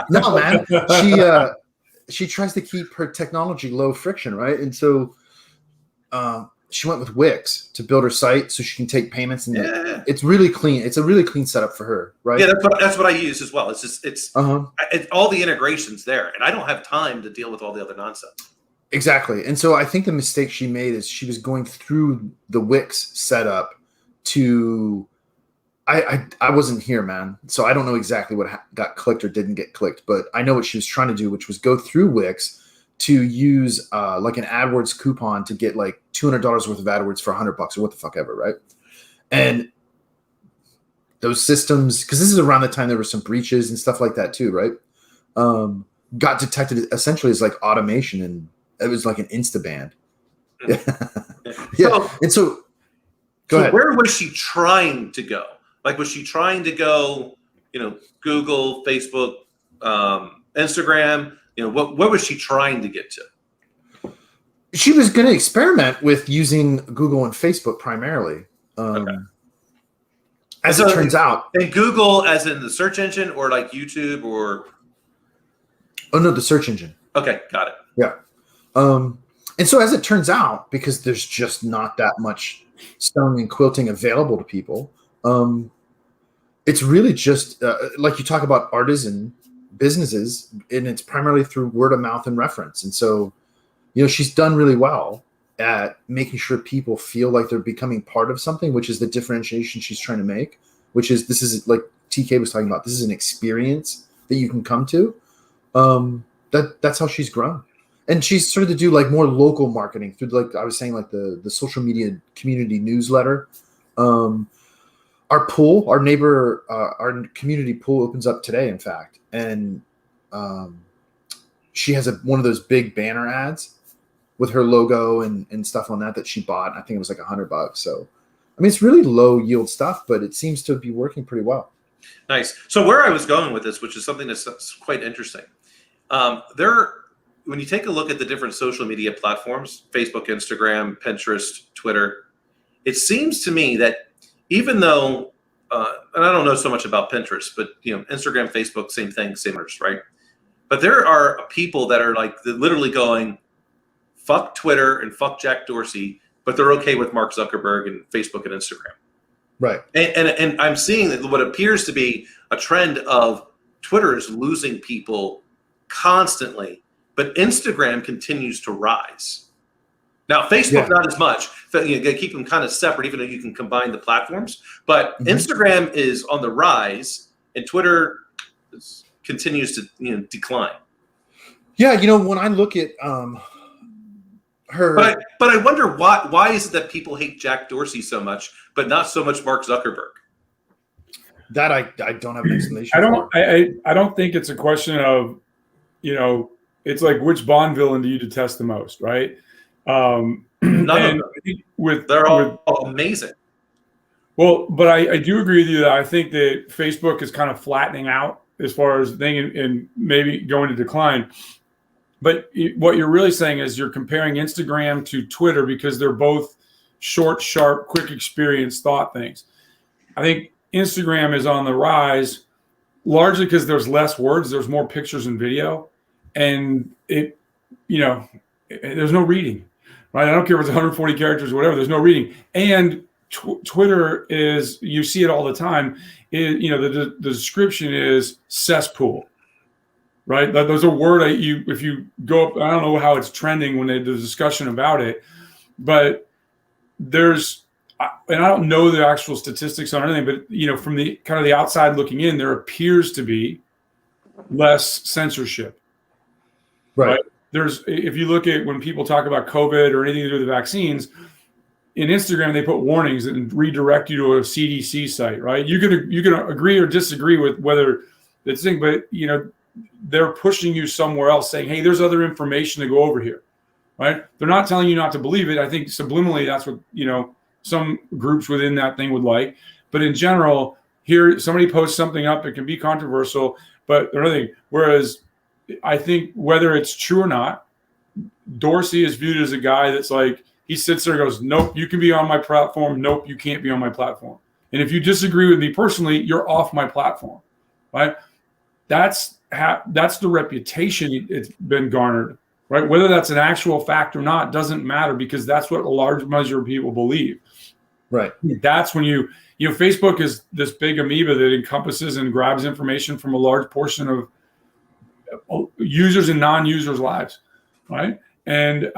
No, man, she tries to keep her technology low friction, right? And so she went with Wix to build her site so she can take payments, and it's really clean. It's a really clean setup for her, right? Yeah, that's what I use as well. It's just it's all the integrations there, and I don't have time to deal with all the other nonsense. Exactly. And so I think the mistake she made is she was going through the Wix setup to I wasn't here, man. So I don't know exactly what got clicked or didn't get clicked, but I know what she was trying to do, which was go through Wix to use like an AdWords coupon to get like $200 worth of AdWords for $100 or what the fuck ever, right? And those systems, because this is around the time there were some breaches and stuff like that too, right? Got detected essentially as like automation, and it was like an Instaband. Yeah. And so go ahead. Where was she trying to go? Like, was she trying to go, Google, Facebook, Instagram? What was she trying to get to? She was going to experiment with using Google and Facebook primarily. As it turns out. And Google as in the search engine, or like YouTube, or? Oh, no, the search engine. Okay, got it. Yeah. And so as it turns out, because there's just not that much sewing and quilting available to people, it's really just like you talk about artisan businesses, and it's primarily through word of mouth and reference. And so, she's done really well at making sure people feel like they're becoming part of something, which is the differentiation she's trying to make, which is, this is like TK was talking about, this is an experience that you can come to. That's how she's grown. And she's started to do like more local marketing through, like I was saying, like the social media community newsletter. Our pool, our neighbor, our community pool opens up today, in fact. And she has one of those big banner ads with her logo and stuff on that she bought. I think it was like $100. So, I mean, it's really low yield stuff, but it seems to be working pretty well. Nice. So where I was going with this, which is something that's quite interesting. When you take a look at the different social media platforms, Facebook, Instagram, Pinterest, Twitter, it seems to me that even though, and I don't know so much about Pinterest, but Instagram, Facebook, same thing, same others, right? But there are people that are like literally going, fuck Twitter and fuck Jack Dorsey, but they're okay with Mark Zuckerberg and Facebook and Instagram. Right. And I'm seeing that what appears to be a trend of Twitter is losing people constantly, but Instagram continues to rise. Now, Facebook, not as much. You got to keep them kind of separate, even though you can combine the platforms. But Instagram is on the rise, and Twitter continues to decline. Yeah, when I look at her, but I wonder why is it that people hate Jack Dorsey so much, but not so much Mark Zuckerberg? That I don't have an explanation. I don't think it's a question of, it's like, which Bond villain do you detest the most, right? None of them. They're all amazing. Well, but I do agree with you that I think that Facebook is kind of flattening out as far as thing and maybe going to decline. But what you're really saying is you're comparing Instagram to Twitter because they're both short, sharp, quick experience thought things. I think Instagram is on the rise largely because there's less words, there's more pictures and video, and there's no reading, right? I don't care if it's 140 characters or whatever, there's no reading. And Twitter is, you see it all the time, the description is cesspool, right? There's a word if you go up, I don't know how it's trending when there's discussion about it, but and I don't know the actual statistics on anything, but from the kind of the outside looking in, there appears to be less censorship. Right. If you look at when people talk about COVID or anything to do with the vaccines, in Instagram they put warnings and redirect you to a CDC site, right? You can agree or disagree with whether it's thing, but they're pushing you somewhere else, saying, "Hey, there's other information to go over here," right? They're not telling you not to believe it. I think subliminally that's what some groups within that thing would like, but in general, here somebody posts something up, it can be controversial, but another thing. Whereas I think whether it's true or not, Dorsey is viewed as a guy that's like, he sits there and goes, nope, you can be on my platform. Nope, you can't be on my platform. And if you disagree with me personally, you're off my platform, right? That's that's the reputation it's been garnered, right? Whether that's an actual fact or not doesn't matter, because that's what a large measure of people believe. Right. That's when Facebook is this big amoeba that encompasses and grabs information from a large portion of users and non-users' lives, right? And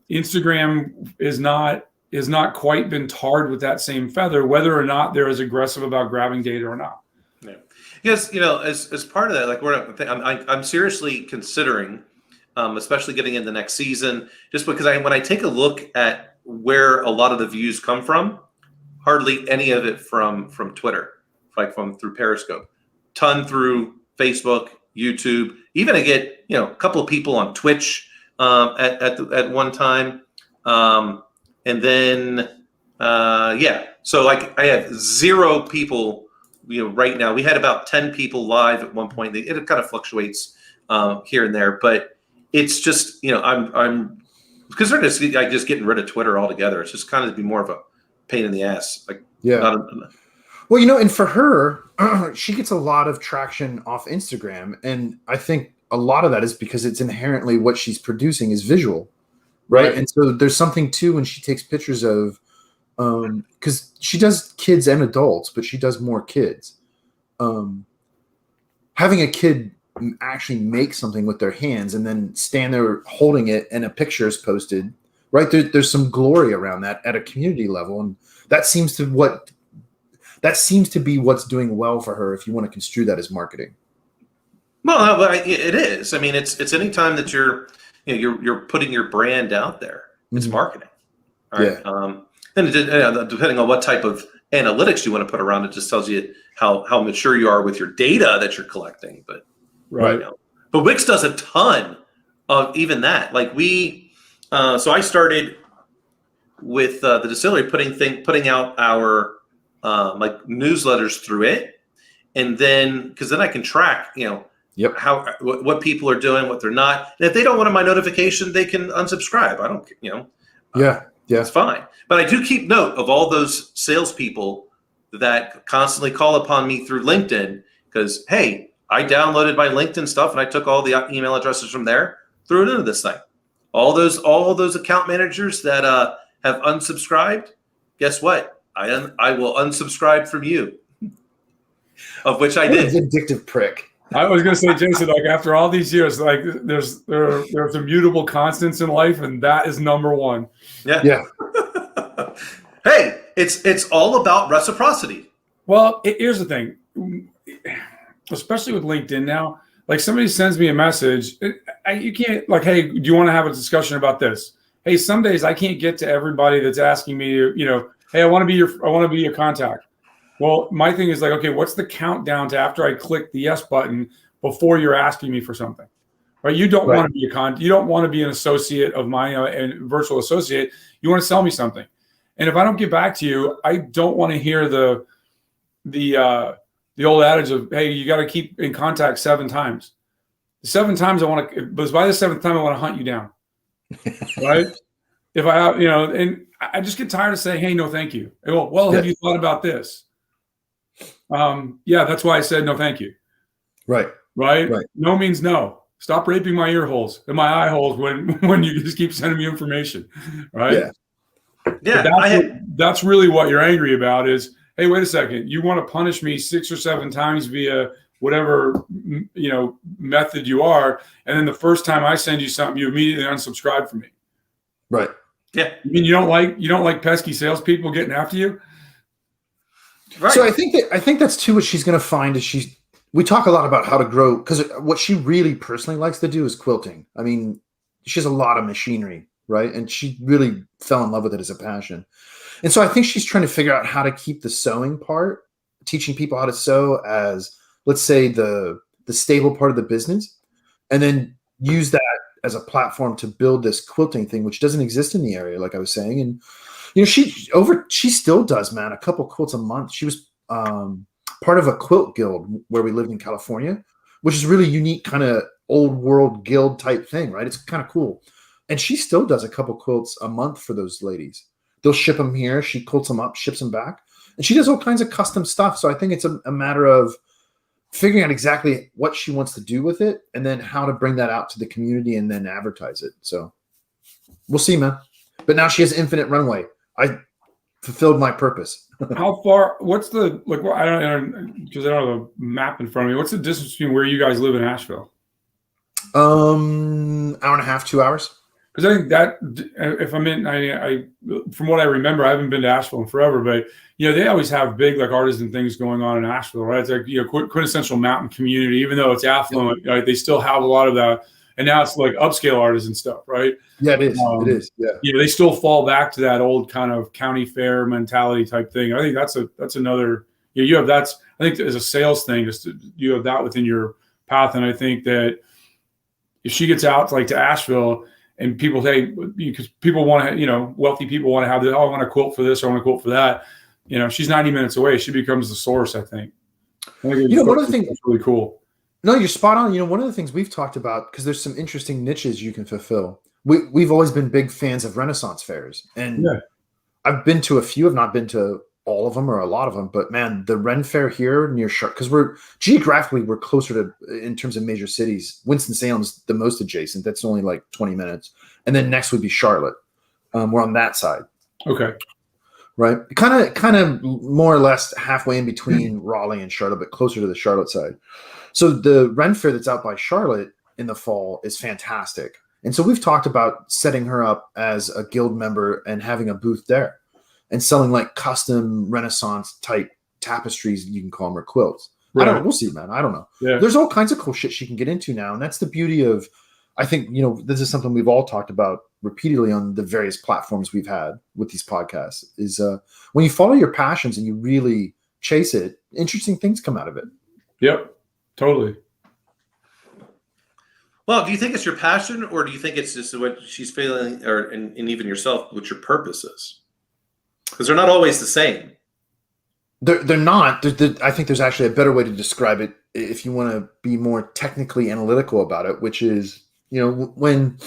Instagram is not quite been tarred with that same feather, whether or not they're as aggressive about grabbing data or not. Yeah. Yes, as part of that, like I'm seriously considering, especially getting into next season, just because when I take a look at where a lot of the views come from, hardly any of it from Twitter, like through Periscope, ton through Facebook, YouTube. Even I get a couple of people on Twitch at one time, and then so like I have 0 people. Right now we had about 10 people live at one point. It kind of fluctuates here and there, but it's just I'm concerned just getting rid of Twitter altogether. It's just kind of be more of a pain in the ass. Like, yeah. Well, and for her, she gets a lot of traction off Instagram, and I think a lot of that is because it's inherently what she's producing is visual, right? And so there's something too when she takes pictures of, because she does kids and adults, but she does more kids. Having a kid actually make something with their hands and then stand there holding it and a picture is posted, right? There's some glory around that at a community level, and that seems to be what's doing well for her, if you want to construe that as marketing. Well, it is. I mean, it's any time that you're putting your brand out there, it's marketing. All right. Yeah. And depending on what type of analytics you want to put around it, just tells you how mature you are with your data that you're collecting. But right. But Wix does a ton of even that. Like so I started with the distillery putting out our like newsletters through it, and then because then I can track how what people are doing, what they're not, and if they don't want my notification, they can unsubscribe. I don't it's fine. But I do keep note of all those salespeople that constantly call upon me through LinkedIn because, hey, I downloaded my LinkedIn stuff and I took all the email addresses from there, threw it into this thing. All those account managers that have unsubscribed, guess what? I will unsubscribe from you, of which I did. Vindictive prick. I was going to say, Jason, like after all these years, like there's immutable constants in life, and that is number one. Yeah. Hey, it's all about reciprocity. Well, here's the thing, especially with LinkedIn now. Like somebody sends me a message, you can't like, hey, do you want to have a discussion about this? Hey, some days I can't get to everybody that's asking me, hey, I want to be your contact. Well, my thing is like, okay, what's the countdown to after I click the yes button before you're asking me for something, right? You don't want to be you don't want to be an associate of mine, a virtual associate. You want to sell me something, and if I don't get back to you, I don't want to hear the old adage of, hey, you got to keep in contact 7 times. 7 times but by the 7th time I want to hunt you down, right? If I and I just get tired of saying, hey, no, thank you. Well, have you thought about this? That's why I said no, thank you. Right. No means no. Stop raping my ear holes and my eye holes when you just keep sending me information. Right. Yeah. That's really what you're angry about is, hey, wait a second. You want to punish me 6 or 7 times via whatever, method you are. And then the first time I send you something, you immediately unsubscribe from me. Right. Yeah. You mean you don't like pesky salespeople getting after you? Right. So I think that's too what she's going to find is we talk a lot about how to grow, because what she really personally likes to do is quilting. I mean, she has a lot of machinery, right? And she really fell in love with it as a passion. And so I think she's trying to figure out how to keep the sewing part, teaching people how to sew as, let's say, the stable part of the business, and then use that as a platform to build this quilting thing, which doesn't exist in the area, like I was saying. And she still does, man, a couple quilts a month. She was part of a quilt guild where we lived in California, which is really unique, kind of old world guild type thing, right? It's kind of cool. And she still does a couple quilts a month for those ladies. They'll ship them here. She quilts them up, ships them back. And she does all kinds of custom stuff. So I think it's a matter of figuring out exactly what she wants to do with it, and then how to bring that out to the community and then advertise it. So we'll see, man. But now she has infinite runway. I fulfilled my purpose. How far? What's the like? Well, I don't because I don't have a map in front of me. What's the distance between where you guys live in Asheville? Hour and a half, 2 hours. Because I think that if I'm in, I from what I remember, I haven't been to Asheville in forever, but they always have big like artisan things going on in Asheville, right? It's like quintessential mountain community, even though it's affluent, right? They still have a lot of that, and now it's like upscale artisan stuff, right? Yeah, it is. It is. Yeah. They still fall back to that old kind of county fair mentality type thing. I think that's another. You have that's. I think as a sales thing, you have that within your path, and I think that if she gets out to Asheville. And people say, because people want to, wealthy people want to have this, I want to quote for this, or I want to quote for that. She's 90 minutes away. She becomes the source, I think. One of the things that's really cool. No, you're spot on. One of the things we've talked about, because there's some interesting niches you can fulfill. We've always been big fans of Renaissance fairs. And I've been to a few. I've not been to all of them or a lot of them, but man, the Ren Fair here near because we're closer to, in terms of major cities. Winston-Salem's the most adjacent. That's only like 20 minutes. And then next would be Charlotte. We're on that side. Okay. Right. Kind of more or less halfway in between Raleigh and Charlotte, but closer to the Charlotte side. So the Ren Fair that's out by Charlotte in the fall is fantastic. And so we've talked about setting her up as a guild member and having a booth there. And selling like custom Renaissance type tapestries, you can call them, or quilts. Right. I don't know. We'll see, man. I don't know. Yeah. There's all kinds of cool shit she can get into now. And that's the beauty of, I think, this is something we've all talked about repeatedly on the various platforms we've had with these podcasts, is when you follow your passions and you really chase it, interesting things come out of it. Yep. Totally. Well, do you think it's your passion, or do you think it's just what she's feeling, and even yourself, what your purpose is? Because they're not always the same. They're not. I think there's actually a better way to describe it if you want to be more technically analytical about it, which is, when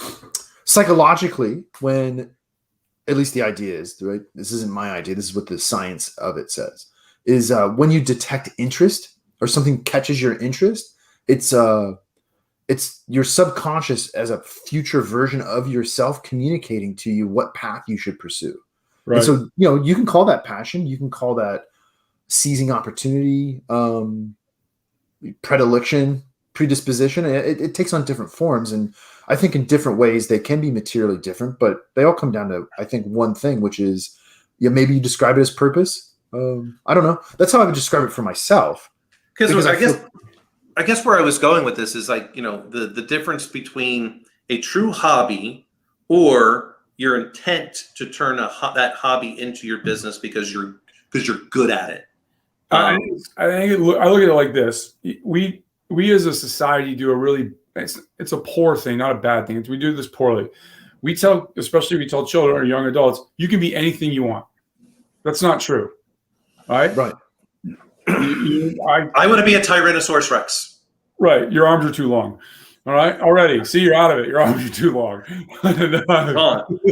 psychologically, when at least the idea is, right? This isn't my idea. This is what the science of it says, is when you detect interest or something catches your interest, it's your subconscious as a future version of yourself communicating to you what path you should pursue. Right. And so, you can call that passion. You can call that seizing opportunity, predilection, predisposition. It takes on different forms. And I think in different ways, they can be materially different, but they all come down to, I think, one thing, which is, maybe you describe it as purpose. I don't know. That's how I would describe it for myself. Because I guess where I was going with this is like, the difference between a true hobby or your intent to turn that hobby into your business because you're good at it. I look at it like this: we as a society do a really it's a poor thing, not a bad thing. We do this poorly. Especially we tell children or young adults, you can be anything you want. That's not true, right? Right. I want to be a Tyrannosaurus Rex. Right. Your arms are too long. All right. Already. See, you're out of it. Your arms are too long.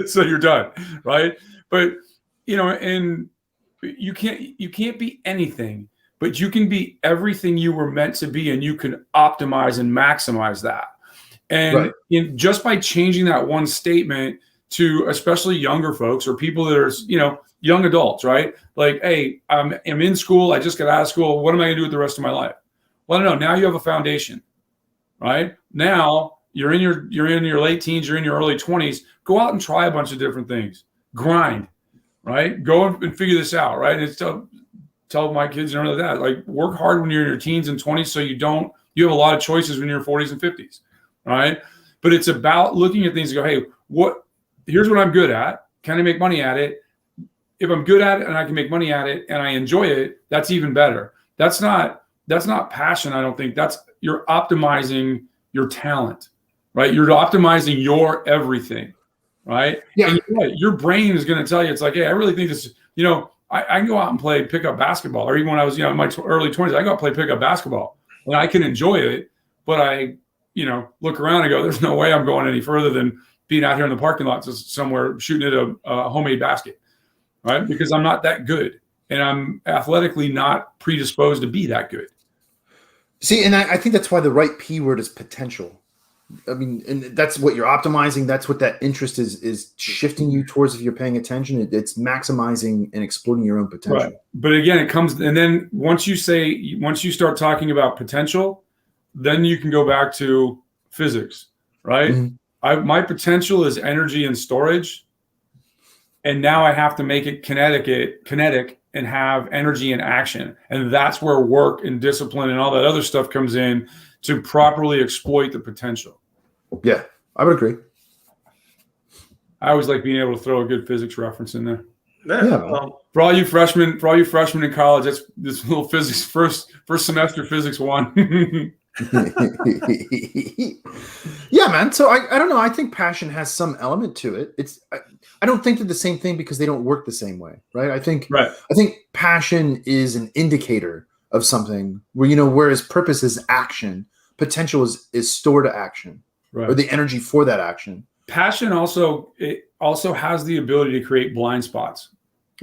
So you're done. Right. But, and you can't be anything, but you can be everything you were meant to be, and you can optimize and maximize that. And just by changing that one statement to especially younger folks or people that are, young adults, right? Like, hey, I'm in school. I just got out of school. What am I going to do with the rest of my life? Well, no, now you have a foundation. Right now, you're in your late teens, you're in your early 20s. Go out and try a bunch of different things. Grind, right? Go and figure this out, right? And tell my kids and everything like that. Like, work hard when you're in your teens and 20s, so you have a lot of choices when you're 40s and 50s, right? But it's about looking at things and go, hey, here's what I'm good at. Can I make money at it? If I'm good at it and I can make money at it and I enjoy it, that's even better. That's not passion. I don't think you're optimizing your talent, right? You're optimizing your everything, right? Yeah. And your brain is going to tell you, it's like, hey, I really think this, I can go out and play pickup basketball, or even when I was, in my early 20s, I go out and play pickup basketball and I can enjoy it, but I, look around and go, there's no way I'm going any further than being out here in the parking lot somewhere shooting at a homemade basket, right? Because I'm not that good and I'm athletically not predisposed to be that good. See, and I think that's why the right P word is potential. I mean, and that's what you're optimizing. That's what that interest is shifting you towards. If you're paying attention, it's maximizing and exploiting your own potential. Right. But again, it comes, and then once you start talking about potential, then you can go back to physics, right? Mm-hmm. My potential is energy and storage, and now I have to make it kinetic and have energy and action, and that's where work and discipline and all that other stuff comes in to properly exploit the potential. Yeah, I would agree. I always like being able to throw a good physics reference in there. Yeah. For all you freshmen in college, that's this little physics first semester physics 1. Yeah, man. So I don't know. I think passion has some element to it. I don't think they're the same thing because they don't work the same way, right? I think passion is an indicator of something where, whereas purpose is action, potential is stored to action, right? Or the energy for that action. Passion also has the ability to create blind spots.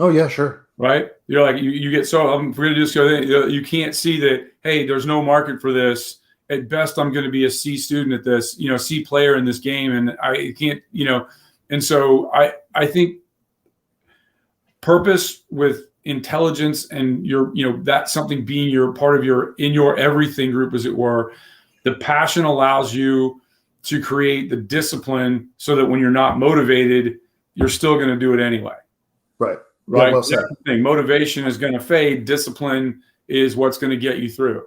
Oh yeah, sure. Right. You're like, you get, so I'm going to just go, you can't see that, hey, there's no market for this. At best, I'm going to be a C student at this, C player in this game. And I can't, and so I think purpose with intelligence and that's something being your part of in your everything group, as it were. The passion allows you to create the discipline so that when you're not motivated, you're still going to do it anyway. Right. Right. Yeah, well said. Motivation is going to fade. Discipline is what's going to get you through.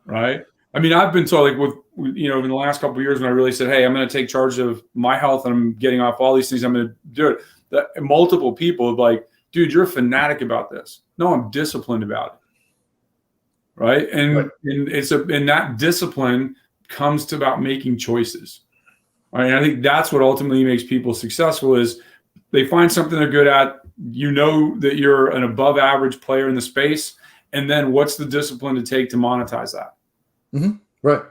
Right. I mean, I've been told, like, in the last couple of years when I really said, hey, I'm going to take charge of my health and I'm getting off all these things, I'm going to do it. Multiple people are like, dude, you're a fanatic about this. No, I'm disciplined about it. Right. And and that discipline comes to about making choices. Right. And I think that's what ultimately makes people successful is they find something they're good at. That you're an above average player in the space. And then what's the discipline to take to monetize that? Mm-hmm. Right.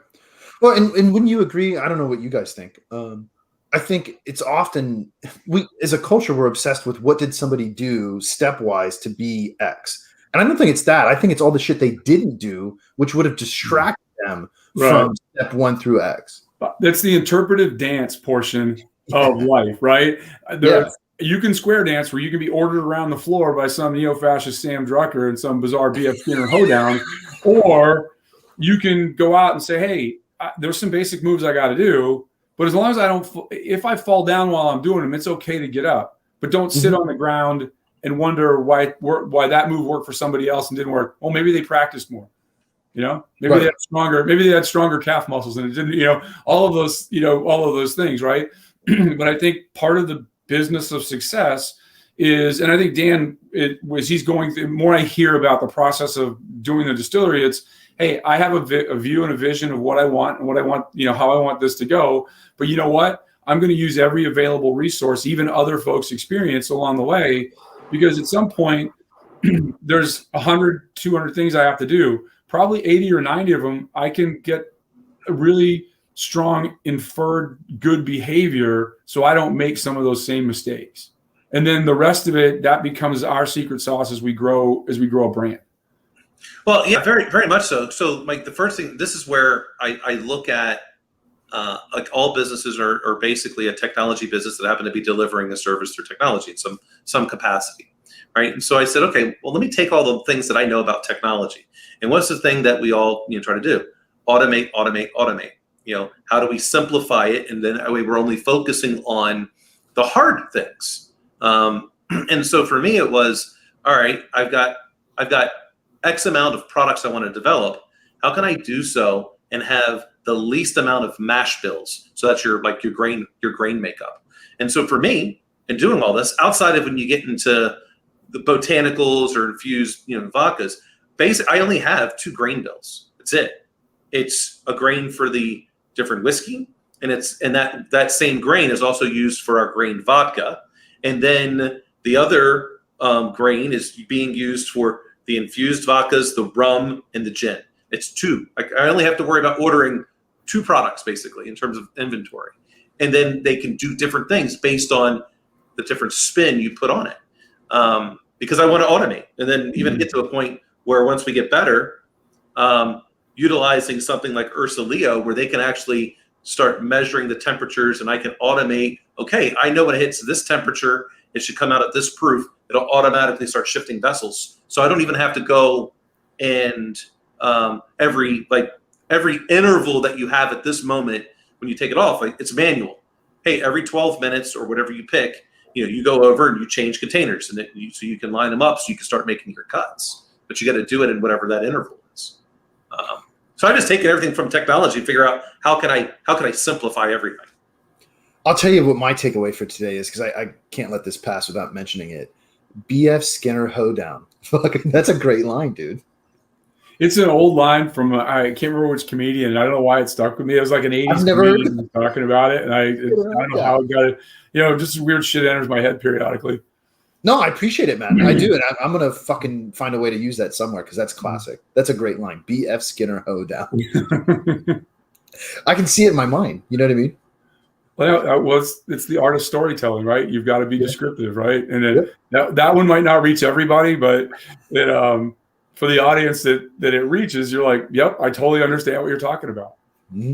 Well, and wouldn't you agree? I don't know what you guys think. I think it's often as a culture, we're obsessed with what did somebody do stepwise to be X. And I don't think it's that. I think it's all the shit they didn't do, which would have distracted them from step 1 through X. That's the interpretive dance portion of life, right? You can square dance where you can be ordered around the floor by some neo-fascist Sam Drucker and some bizarre B.F. Skinner hoedown, or you can go out and say, hey, there's some basic moves I got to do, but as long as if I fall down while I'm doing them, it's okay to get up. But don't sit on the ground and wonder why that move worked for somebody else and didn't work. Well, maybe they practiced more. Maybe they had stronger calf muscles and it didn't. All of those things, right? But I think part of the business of success is, and I think Dan, he's going through, more I hear about the process of doing the distillery, it's, hey, I have a view and a vision of what I want and how I want this to go. But you know what? I'm going to use every available resource, even other folks' experience along the way, because at some point there's 100, 200 things I have to do. Probably 80 or 90 of them, I can get a really strong inferred good behavior so I don't make some of those same mistakes. And then the rest of it, that becomes our secret sauce as we grow a brand. Well, yeah, very, very much so. So, Mike, the first thing, this is where I look at, like, all businesses are basically a technology business that happen to be delivering a service through technology in some capacity, right? And so I said, okay, well, let me take all the things that I know about technology, and what's the thing that we all try to do? Automate. How do we simplify it? And then that way we're only focusing on the hard things. And so for me, it was, all right, I've got X amount of products I want to develop. How can I do so and have the least amount of mash bills? So that's your grain makeup. And so for me, in doing all this, outside of when you get into the botanicals or infused, vodkas, basically I only have 2 grain bills. That's it. It's a grain for the different whiskey, and that same grain is also used for our grain vodka, and then the other grain is being used for the infused vodkas, the rum, and the gin. It's 2. I only have to worry about ordering 2 products basically in terms of inventory, and then they can do different things based on the different spin you put on it, because I want to automate, and then even get to a point where once we get better, utilizing something like Ursa Leo, where they can actually start measuring the temperatures, and I can automate, okay, I know when it hits this temperature, it should come out at this proof. It'll automatically start shifting vessels. So I don't even have to go and every interval that you have at this moment, when you take it off, like, it's manual. Hey, every 12 minutes or whatever you pick, you go over and you change containers, and so you can line them up so you can start making your cuts. But you got to do it in whatever that interval is. So I just take everything from technology, figure out how can I simplify everything. I'll tell you what my takeaway for today is, because I can't let this pass without mentioning it. BF Skinner hoedown. That's a great line, dude. It's an old line from I can't remember which comedian, and I don't know why it stuck with me. It was like an 80s comedian talking about it, and I don't know how it got it. Just weird shit enters my head periodically. No, I appreciate it, man. I do, and I'm gonna fucking find a way to use that somewhere, because that's classic. That's a great line. BF Skinner hoedown. I can see it in my mind. You know what I mean? Well, it's the art of storytelling, right? You've got to be descriptive, right? And that one might not reach everybody, but for the audience that it reaches, you're like, yep, I totally understand what you're talking about. Mm-hmm.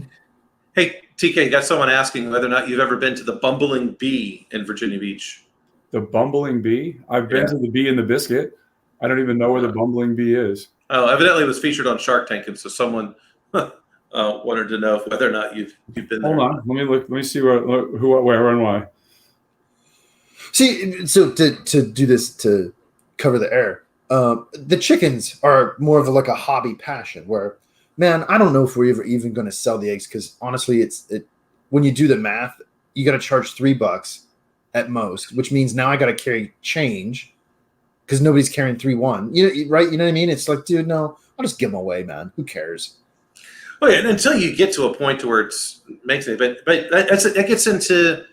Hey, TK, got someone asking whether or not you've ever been to the Bumbling Bee in Virginia Beach. The Bumbling Bee? I've been to the Bee and the Biscuit. I don't even know where the Bumbling Bee is. Oh, evidently it was featured on Shark Tank, and so someone wanted to know whether or not you've been there. Hold on, let me look. Let me see who, what, where, and why. See, so to do this, to cover the air, the chickens are more of like a hobby passion. Where, man, I don't know if we're ever even going to sell the eggs, because honestly, when you do the math, you got to charge $3 at most, which means now I got to carry change, because nobody's carrying 3-1. Right? You know what I mean? It's like, dude, no, I'll just give them away, man. Who cares? Oh, yeah, until you get to a point to where it makes it, but that gets into,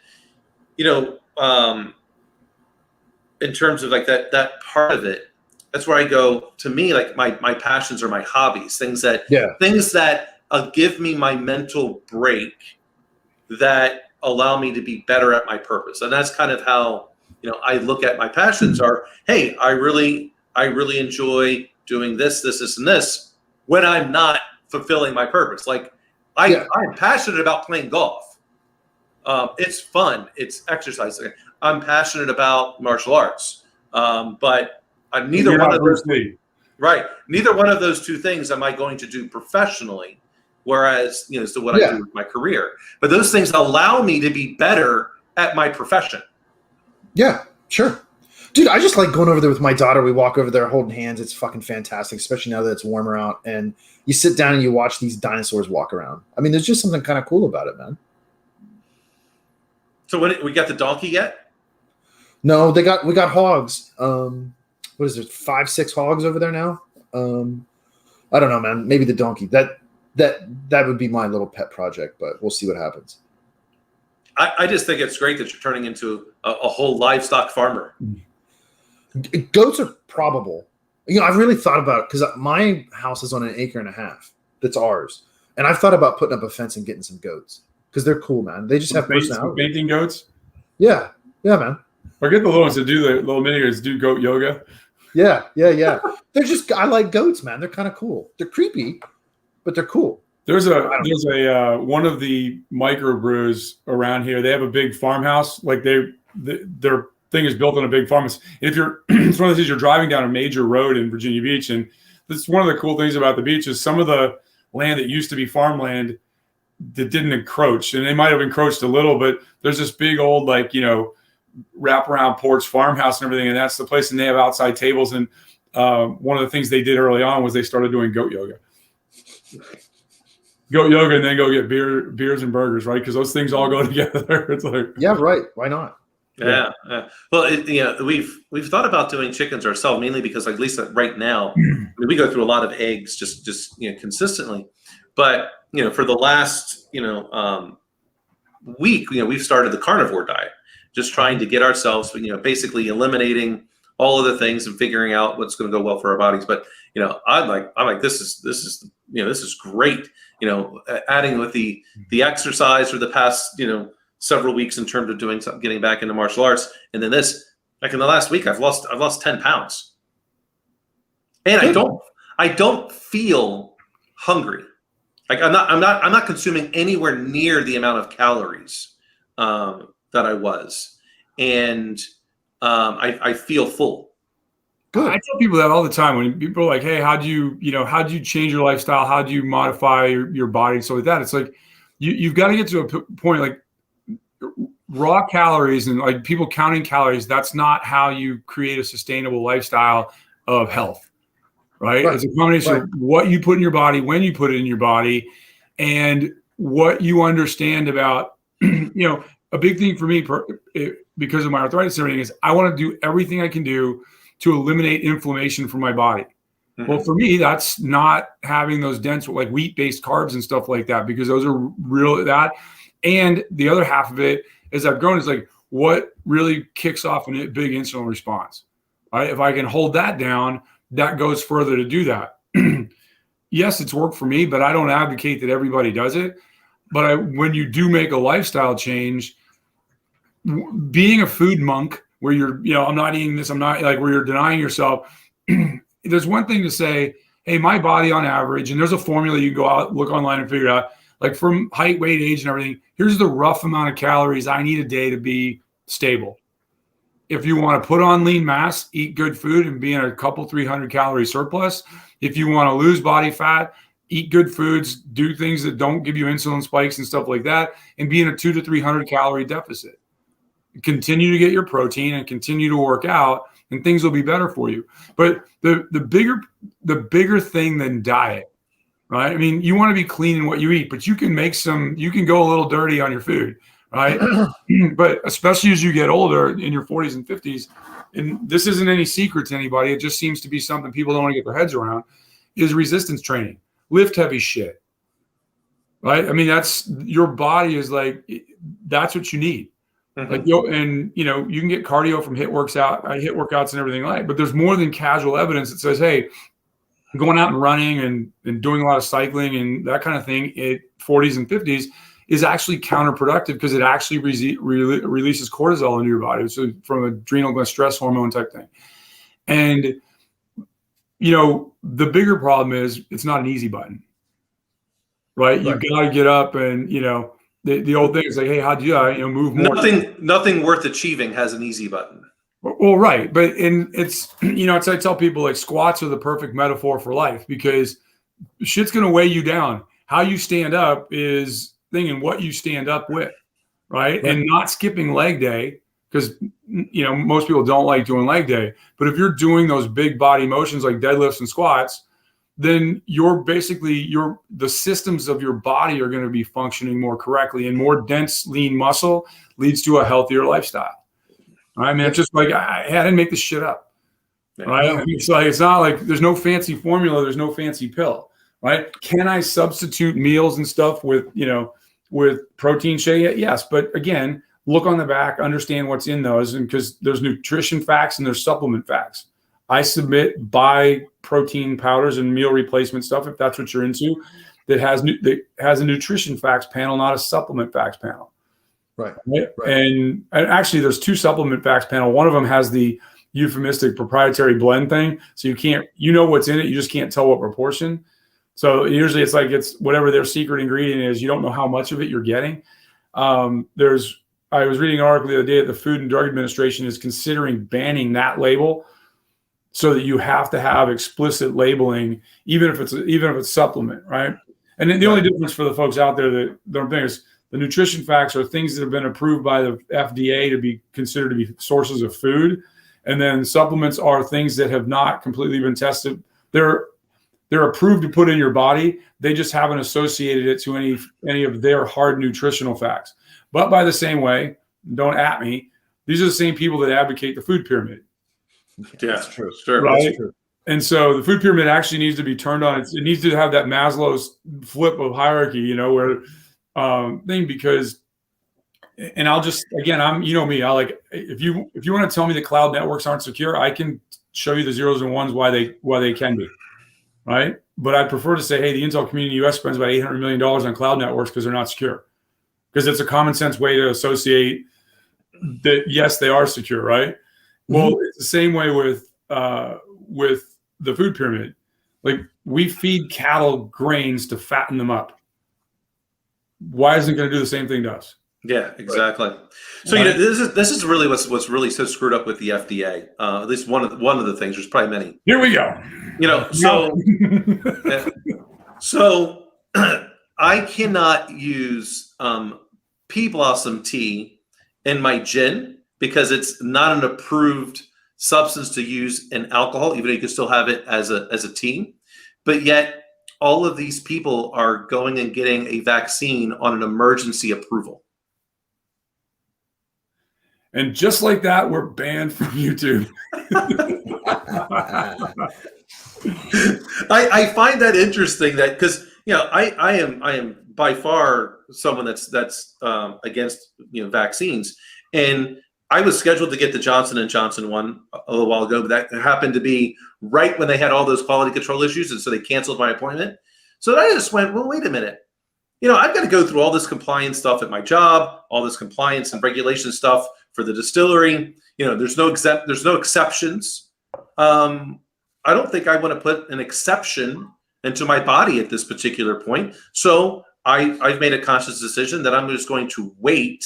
in terms of like that part of it. That's where I go. To me, like my passions are my hobbies, things that give me my mental break, that allow me to be better at my purpose, and that's kind of how I look at my passions. Are, hey, I really enjoy doing this, and this when I'm not fulfilling my purpose. Like I'm passionate about playing golf. It's fun. It's exercise. I'm passionate about martial arts. But neither one of those. Right. Neither one of those two things am I going to do professionally. Whereas, so what I do with my career. But those things allow me to be better at my profession. Yeah, sure. Dude, I just like going over there with my daughter. We walk over there holding hands. It's fucking fantastic, especially now that it's warmer out. And you sit down and you watch these dinosaurs walk around. I mean, there's just something kind of cool about it, man. So we got the donkey yet? No, we got hogs. What is there, 5-6 hogs over there now? I don't know, man. Maybe the donkey. That would be my little pet project, but we'll see what happens. I just think it's great that you're turning into a whole livestock farmer. Goats are probable. I've really thought about it, because my house is on 1.5 acres. That's ours. And I've thought about putting up a fence and getting some goats, because they're cool, man. They just have personality. Painting goats? Yeah, man. Or get the little ones to do the little miniatures, do goat yoga. Yeah. I like goats, man. They're kind of cool. They're creepy, but they're cool. There's a one of the microbrews around here. They have a big farmhouse. Like their thing is built on a big farmhouse. If you're, it's one of those things, you're driving down a major road in Virginia Beach, and this is one of the cool things about the beach is some of the land that used to be farmland that didn't encroach, and they might have encroached a little, but there's this big old wraparound porch farmhouse and everything, and that's the place. And they have outside tables. And one of the things they did early on was they started doing goat yoga. And then go get beers and burgers, right? Because those things all go together. It's like, yeah, right. Why not? Yeah. Well, we've thought about doing chickens ourselves, mainly because, like, at least right now, we go through a lot of eggs just consistently. But for the last week, we've started the Carnivore Diet, just trying to get ourselves, basically eliminating all of the things and figuring out what's going to go well for our bodies. But I'm like this is great. Adding with the exercise for the past several weeks in terms of doing something, getting back into martial arts, and then this, like in the last week, I've lost 10 pounds, and I don't feel hungry. Like I'm not consuming anywhere near the amount of calories that I was, and I feel full. Good. I tell people that all the time when people are like, "Hey, how do you change your lifestyle? How do you modify your body and stuff like that?" It's like you've got to get to a point like raw calories and like people counting calories. That's not how you create a sustainable lifestyle of health, right? It's a combination of what you put in your body, when you put it in your body, and what you understand about. A big thing for me because of my arthritis and everything is I want to do everything I can do to eliminate inflammation from my body. Mm-hmm. Well, for me, that's not having those dense like wheat-based carbs and stuff like that, because those are real that. And the other half of it, as I've grown, is like what really kicks off a big insulin response. Right? If I can hold that down, that goes further to do that. Yes, it's worked for me, but I don't advocate that everybody does it. But when you do make a lifestyle change, being a food monk where you're, I'm not eating this, I'm not like where you're denying yourself. There's one thing to say, hey, my body on average, and there's a formula you can go out, look online and figure it out, like from height, weight, age, and everything, here's the rough amount of calories I need a day to be stable. If you want to put on lean mass, eat good food and be in a couple 300 calorie surplus. If you want to lose body fat, eat good foods, do things that don't give you insulin spikes and stuff like that, and be in a 200 to 300 calorie deficit. Continue to get your protein and continue to work out, and things will be better for you. But the bigger thing than diet, right? I mean, you want to be clean in what you eat, but you can go a little dirty on your food, right? But especially as you get older in your 40s and 50s, and this isn't any secret to anybody, it just seems to be something people don't want to get their heads around, is resistance training. Lift heavy shit, right? I mean, that's your body is like, that's what you need. Mm-hmm. Like, you can get cardio from HIIT workouts and everything but there's more than casual evidence that says, hey, going out and running and doing a lot of cycling and that kind of thing at 40s and 50s is actually counterproductive because it actually releases cortisol into your body. So from adrenal gland stress hormone type thing. And, the bigger problem is it's not an easy button, right? You got to get up and, the old thing is like, hey, how do you move more? Nothing worth achieving has an easy button. Well, right. But it's, I tell people like squats are the perfect metaphor for life because shit's going to weigh you down. How you stand up is thinking what you stand up with, right? And not skipping leg day because, most people don't like doing leg day. But if you're doing those big body motions like deadlifts and squats, then the systems of your body are going to be functioning more correctly, and more dense, lean muscle leads to a healthier lifestyle. I mean, it's just like, I didn't make this shit up. Right? It's like, it's not like there's no fancy formula. There's no fancy pill, right? Can I substitute meals and stuff with protein shake? Yes. But again, look on the back, understand what's in those. And because there's nutrition facts and there's supplement facts. I submit buy protein powders and meal replacement stuff if that's what you're into. That has a nutrition facts panel, not a supplement facts panel. Right. And actually, there's two supplement facts panel. One of them has the euphemistic proprietary blend thing, so you can't, what's in it, you just can't tell what proportion. So usually it's whatever their secret ingredient is. You don't know how much of it you're getting. I was reading an article the other day that the Food and Drug Administration is considering banning that label, so that you have to have explicit labeling, even if it's supplement, right? And then the only difference for the folks out there that don't think is the nutrition facts are things that have been approved by the FDA to be considered to be sources of food, and then supplements are things that have not completely been tested. They're approved to put in your body. They just haven't associated it to any of their hard nutritional facts. But by the same way, don't at me, these are the same people that advocate the food pyramid. Yeah, that's true. Sure, right? That's true. And so the food pyramid actually needs to be turned on. It needs to have that Maslow's flip of hierarchy, where thing, because, and I'll just, again, I'm, me, I like, if you want to tell me that cloud networks aren't secure, I can show you the zeros and ones why they can be, right? But I'd prefer to say, hey, the Intel community in the US spends about $800 million on cloud networks because they're not secure. Because it's a common sense way to associate that, yes, they are secure, right? Well, it's the same way with the food pyramid. Like, we feed cattle grains to fatten them up. Why isn't it going to do the same thing to us? Yeah, exactly. So this is really what's really so screwed up with the FDA. At least one of the things. There's probably many. Here we go. So I cannot use pea blossom tea in my gin because it's not an approved substance to use in alcohol, even though you can still have it as a tea. But yet all of these people are going and getting a vaccine on an emergency approval. And just like that, we're banned from YouTube. I find that interesting that because I am by far someone that's against vaccines, and I was scheduled to get the Johnson & Johnson one a little while ago, but that happened to be right when they had all those quality control issues, and so they canceled my appointment. So I just went, well, wait a minute. I've got to go through all this compliance stuff at my job, all this compliance and regulation stuff for the distillery. There's no exceptions. I don't think I want to put an exception into my body at this particular point. So I've made a conscious decision that I'm just going to wait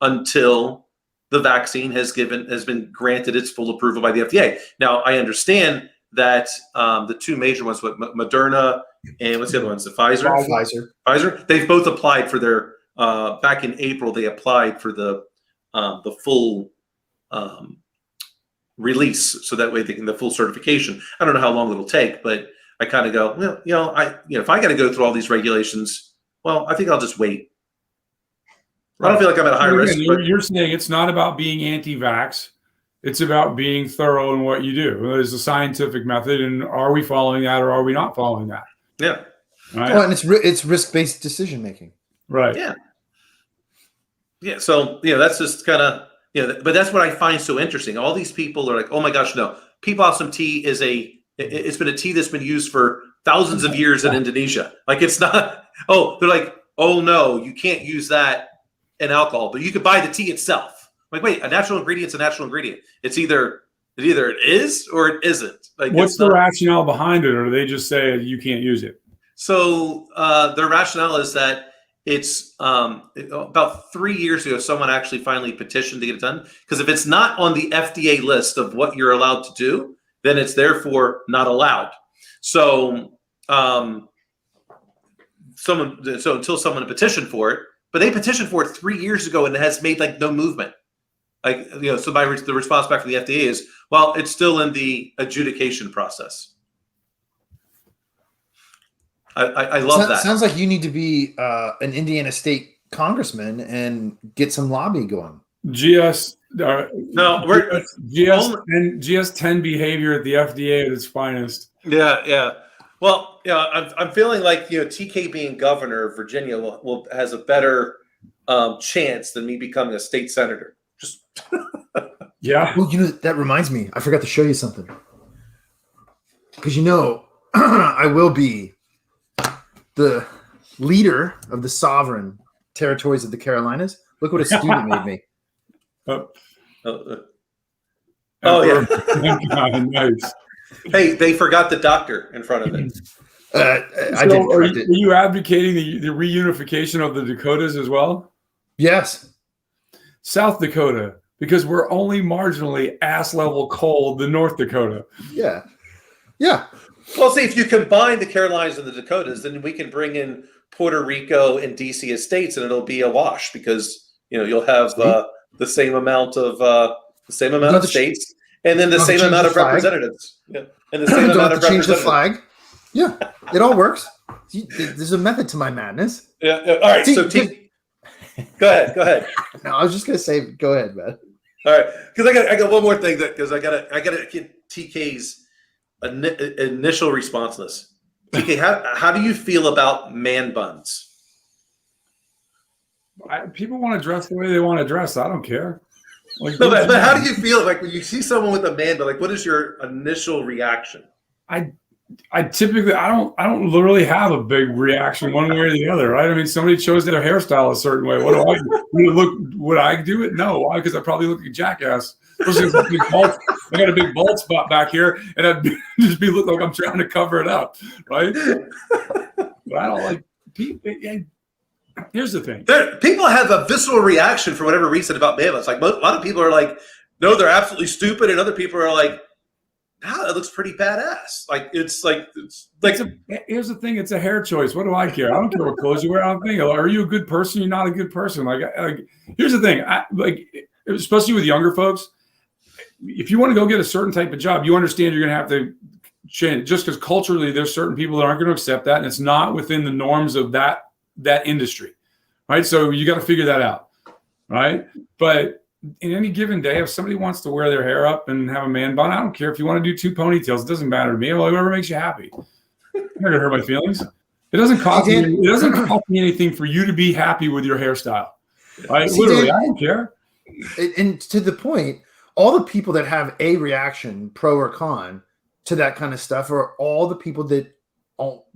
until the vaccine has been granted its full approval by the FDA. Now, I understand that the two major ones, Moderna and what's the other ones? The Pfizer. They've both applied for their back in April. They applied for the full release, so that way they can the full certification. I don't know how long it'll take, but I kind of go, if I got to go through all these regulations, well, I think I'll just wait. I don't feel like I'm at a high risk. You're saying it's not about being anti-vax. It's about being thorough in what you do. There's a scientific method, and are we following that or are we not following that? Yeah. Right? Well, and it's risk-based decision making. Right. Yeah. Yeah. So, that's just kind of, but that's what I find so interesting. All these people are like, oh my gosh, no. Pea blossom tea it's been a tea that's been used for thousands of years in Indonesia. Like, it's not, they're like, oh no, you can't use that in alcohol, but you could buy the tea itself. Like, wait, a natural ingredient's a natural ingredient. It's either it is or it isn't. Like, what's the rationale behind it, or do they just say you can't use it? So their rationale is that it's about 3 years ago, someone actually finally petitioned to get it done. Because if it's not on the FDA list of what you're allowed to do, then it's therefore not allowed. So until someone petitioned for it, but they petitioned for it 3 years ago and it has made no movement. So the response back from the FDA is, well, it's still in the adjudication process. I love that. Sounds like you need to be an Indiana State congressman and get some lobby going. GS 10 behavior at the FDA at its finest. Yeah. Well, I'm feeling like TK being governor of Virginia has a better chance than me becoming a state senator. Just yeah. Well, that reminds me. I forgot to show you something. Because I will be the leader of the sovereign territories of the Carolinas. Look what a student made me. Yeah. Nice. Hey, they forgot the doctor in front of it. Are you advocating the reunification of the Dakotas as well? Yes. South Dakota, because we're only marginally ass level cold than North Dakota. Yeah. Well, see, if you combine the Carolinas and the Dakotas, then we can bring in Puerto Rico and DC as states, and it'll be a wash because you'll have the same amount of states, and then the same amount of representatives. Yeah, and the same amount of change the flag. Yeah, it all works. There's a method to my madness. Yeah. All right. Go ahead. No, I was just gonna say, go ahead, man. All right, because I got one more thing because I gotta get TK's initial response to this. TK, how do you feel about man buns? People want to dress the way they want to dress. I don't care. But how do you feel when you see someone with a man bun? What is your initial reaction? I I don't literally have a big reaction one way or the other, right? I mean, somebody chose their hairstyle a certain way. What do I do? Would I do it? No. Why? Because I probably look like a jackass. I got a big bald spot back here, and I'd just be looking like I'm trying to cover it up, right? But I don't like people. Here's the thing. People have a visceral reaction for whatever reason about mayhem. It's like a lot of people are like, no, they're absolutely stupid, and other people are like, nah, it looks pretty badass. Here's the thing. It's a hair choice. What do I care? I don't care what clothes you wear. I don't think. Are you a good person? You're not a good person. Like here's the thing. Especially with younger folks, if you want to go get a certain type of job, you understand you're going to have to change. Just because culturally there's certain people that aren't going to accept that, and it's not within the norms of that industry, right? So you got to figure that out, right? But in any given day, if somebody wants to wear their hair up and have a man bun, I don't care. If you want to do 2 ponytails, it doesn't matter to me. Whatever makes you happy. I'm not gonna hurt my feelings. It doesn't cost me. It doesn't cost me anything for you to be happy with your hairstyle. Right? Literally, I don't care. And to the point, all the people that have a reaction, pro or con, to that kind of stuff are all the people that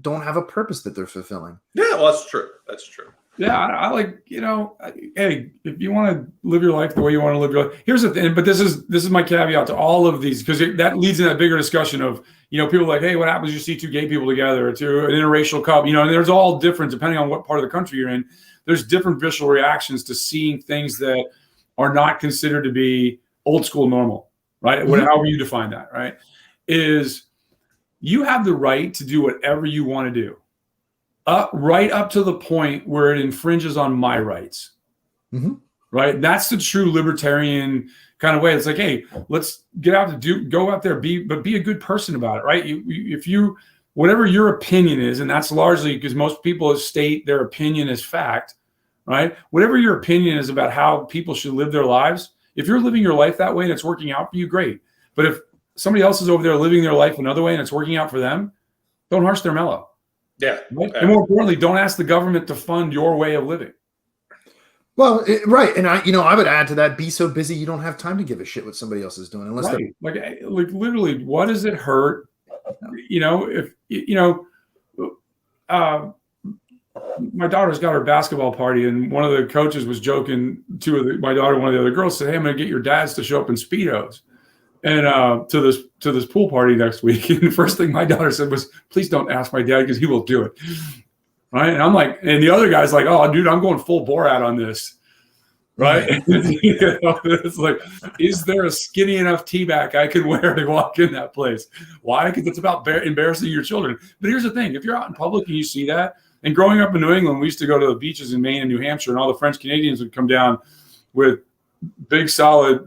don't have a purpose that they're fulfilling. Yeah, well, that's true. That's true. Yeah, I like, hey, if you want to live your life the way you want to live your life, here's the thing. But this is my caveat to all of these, because that leads in that bigger discussion of, people like, hey, what happens if you see 2 gay people together, or to an interracial couple, and there's all different depending on what part of the country you're in. There's different visceral reactions to seeing things that are not considered to be old school normal, right? Mm-hmm. However you define that, right? Is you have the right to do whatever you want to do. Right up to the point where it infringes on my rights, right? That's the true libertarian kind of way. It's like, hey, let's go out there, be a good person about it, right? If you, whatever your opinion is, and that's largely because most people state their opinion as fact, right? Whatever your opinion is about how people should live their lives, if you're living your life that way and it's working out for you, great. But if somebody else is over there living their life another way and it's working out for them, don't harsh their mellow. Yeah. Right? And more importantly, don't ask the government to fund your way of living. Well, right. And I would add to that, be so busy you don't have time to give a shit what somebody else is doing. Unless right. Like literally, what does it hurt? My daughter's got her basketball party, and one of the coaches was joking to my daughter, one of the other girls said, hey, I'm going to get your dads to show up in Speedos and to this pool party next week. And the first thing my daughter said was, please don't ask my dad because he will do it. Right. And I'm like, and the other guy's like, oh, dude, I'm going full Borat on this. Right. It's like, is there a skinny enough teabag I can wear to walk in that place? Why? Because it's about embarrassing your children. But here's the thing. If you're out in public and you see that, and growing up in New England, we used to go to the beaches in Maine and New Hampshire, and all the French Canadians would come down with big solid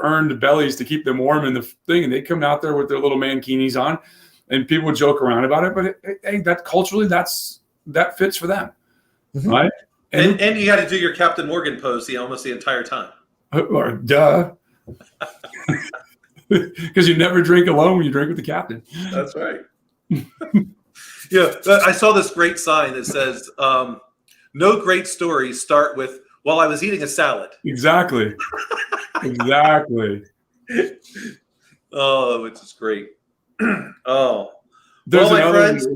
earned bellies to keep them warm in the thing, and they'd come out there with their little mankinis on, and people would joke around about it. But hey, that culturally, that fits for them, right? And you got to do your Captain Morgan pose almost the entire time. Or duh, because you never drink alone when you drink with the captain. That's right. Yeah, I saw this great sign that says, no great stories start with, while I was eating a salad. Exactly. Exactly. Oh, which is great. Oh. There's well, another, friends,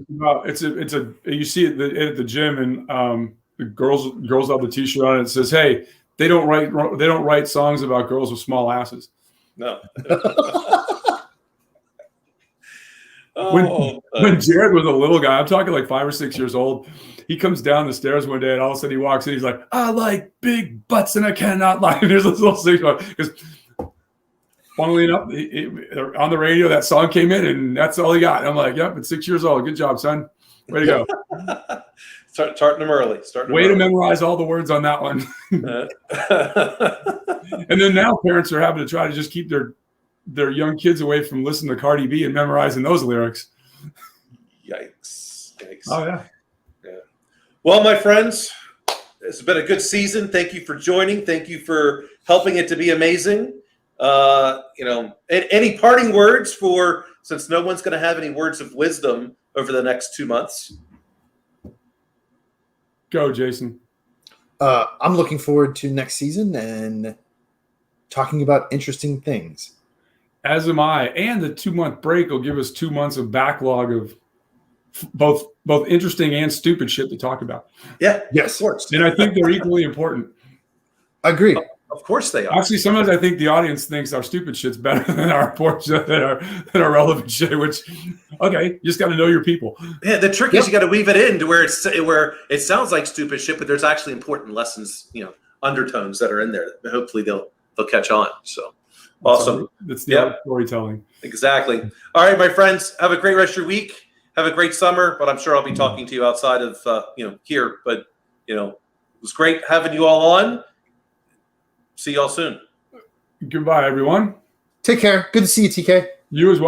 you see it at the gym, and the girls have the t-shirt on it. It says, hey, they don't write songs about girls with small asses. No. When Jared was a little guy, I'm talking like 5 or 6 years old, he comes down the stairs one day and all of a sudden he walks in, he's like, I like big butts and I cannot lie. And there's this little thing because funnily enough, on the radio, that song came in and that's all he got. And I'm like, yep, it's 6 years old. Good job, son. Way to go. Starting them early. Way to memorize all the words on that one. And then now parents are having to try to just keep their young kids away from listening to Cardi B and memorizing those lyrics. Yikes. Oh, yeah. Well, my friends, it's been a good season. Thank you for joining. Thank you for helping it to be amazing. Any parting words since no one's going to have any words of wisdom over the next 2 months? Go, Jason. I'm looking forward to next season and talking about interesting things. As am I. And the 2-month break will give us 2 months of backlog of both interesting and stupid shit to talk about. Yeah. Yes. Of course. And I think they're equally important. Agreed. Of course they are. Actually, sometimes I think the audience thinks our stupid shit's better than our important, than our relevant shit. Which, okay, you just got to know your people. Yeah, the trick is you got to weave it in to where it sounds like stupid shit, but there's actually important lessons, undertones that are in there. Hopefully they'll catch on. So awesome. That's the art of storytelling. Exactly. All right, my friends, have a great rest of your week. Have a great summer. But I'm sure I'll be talking to you outside of here. But it was great having you all on. See y'all soon. Goodbye, everyone. Take care. Good to see you, TK. You as well.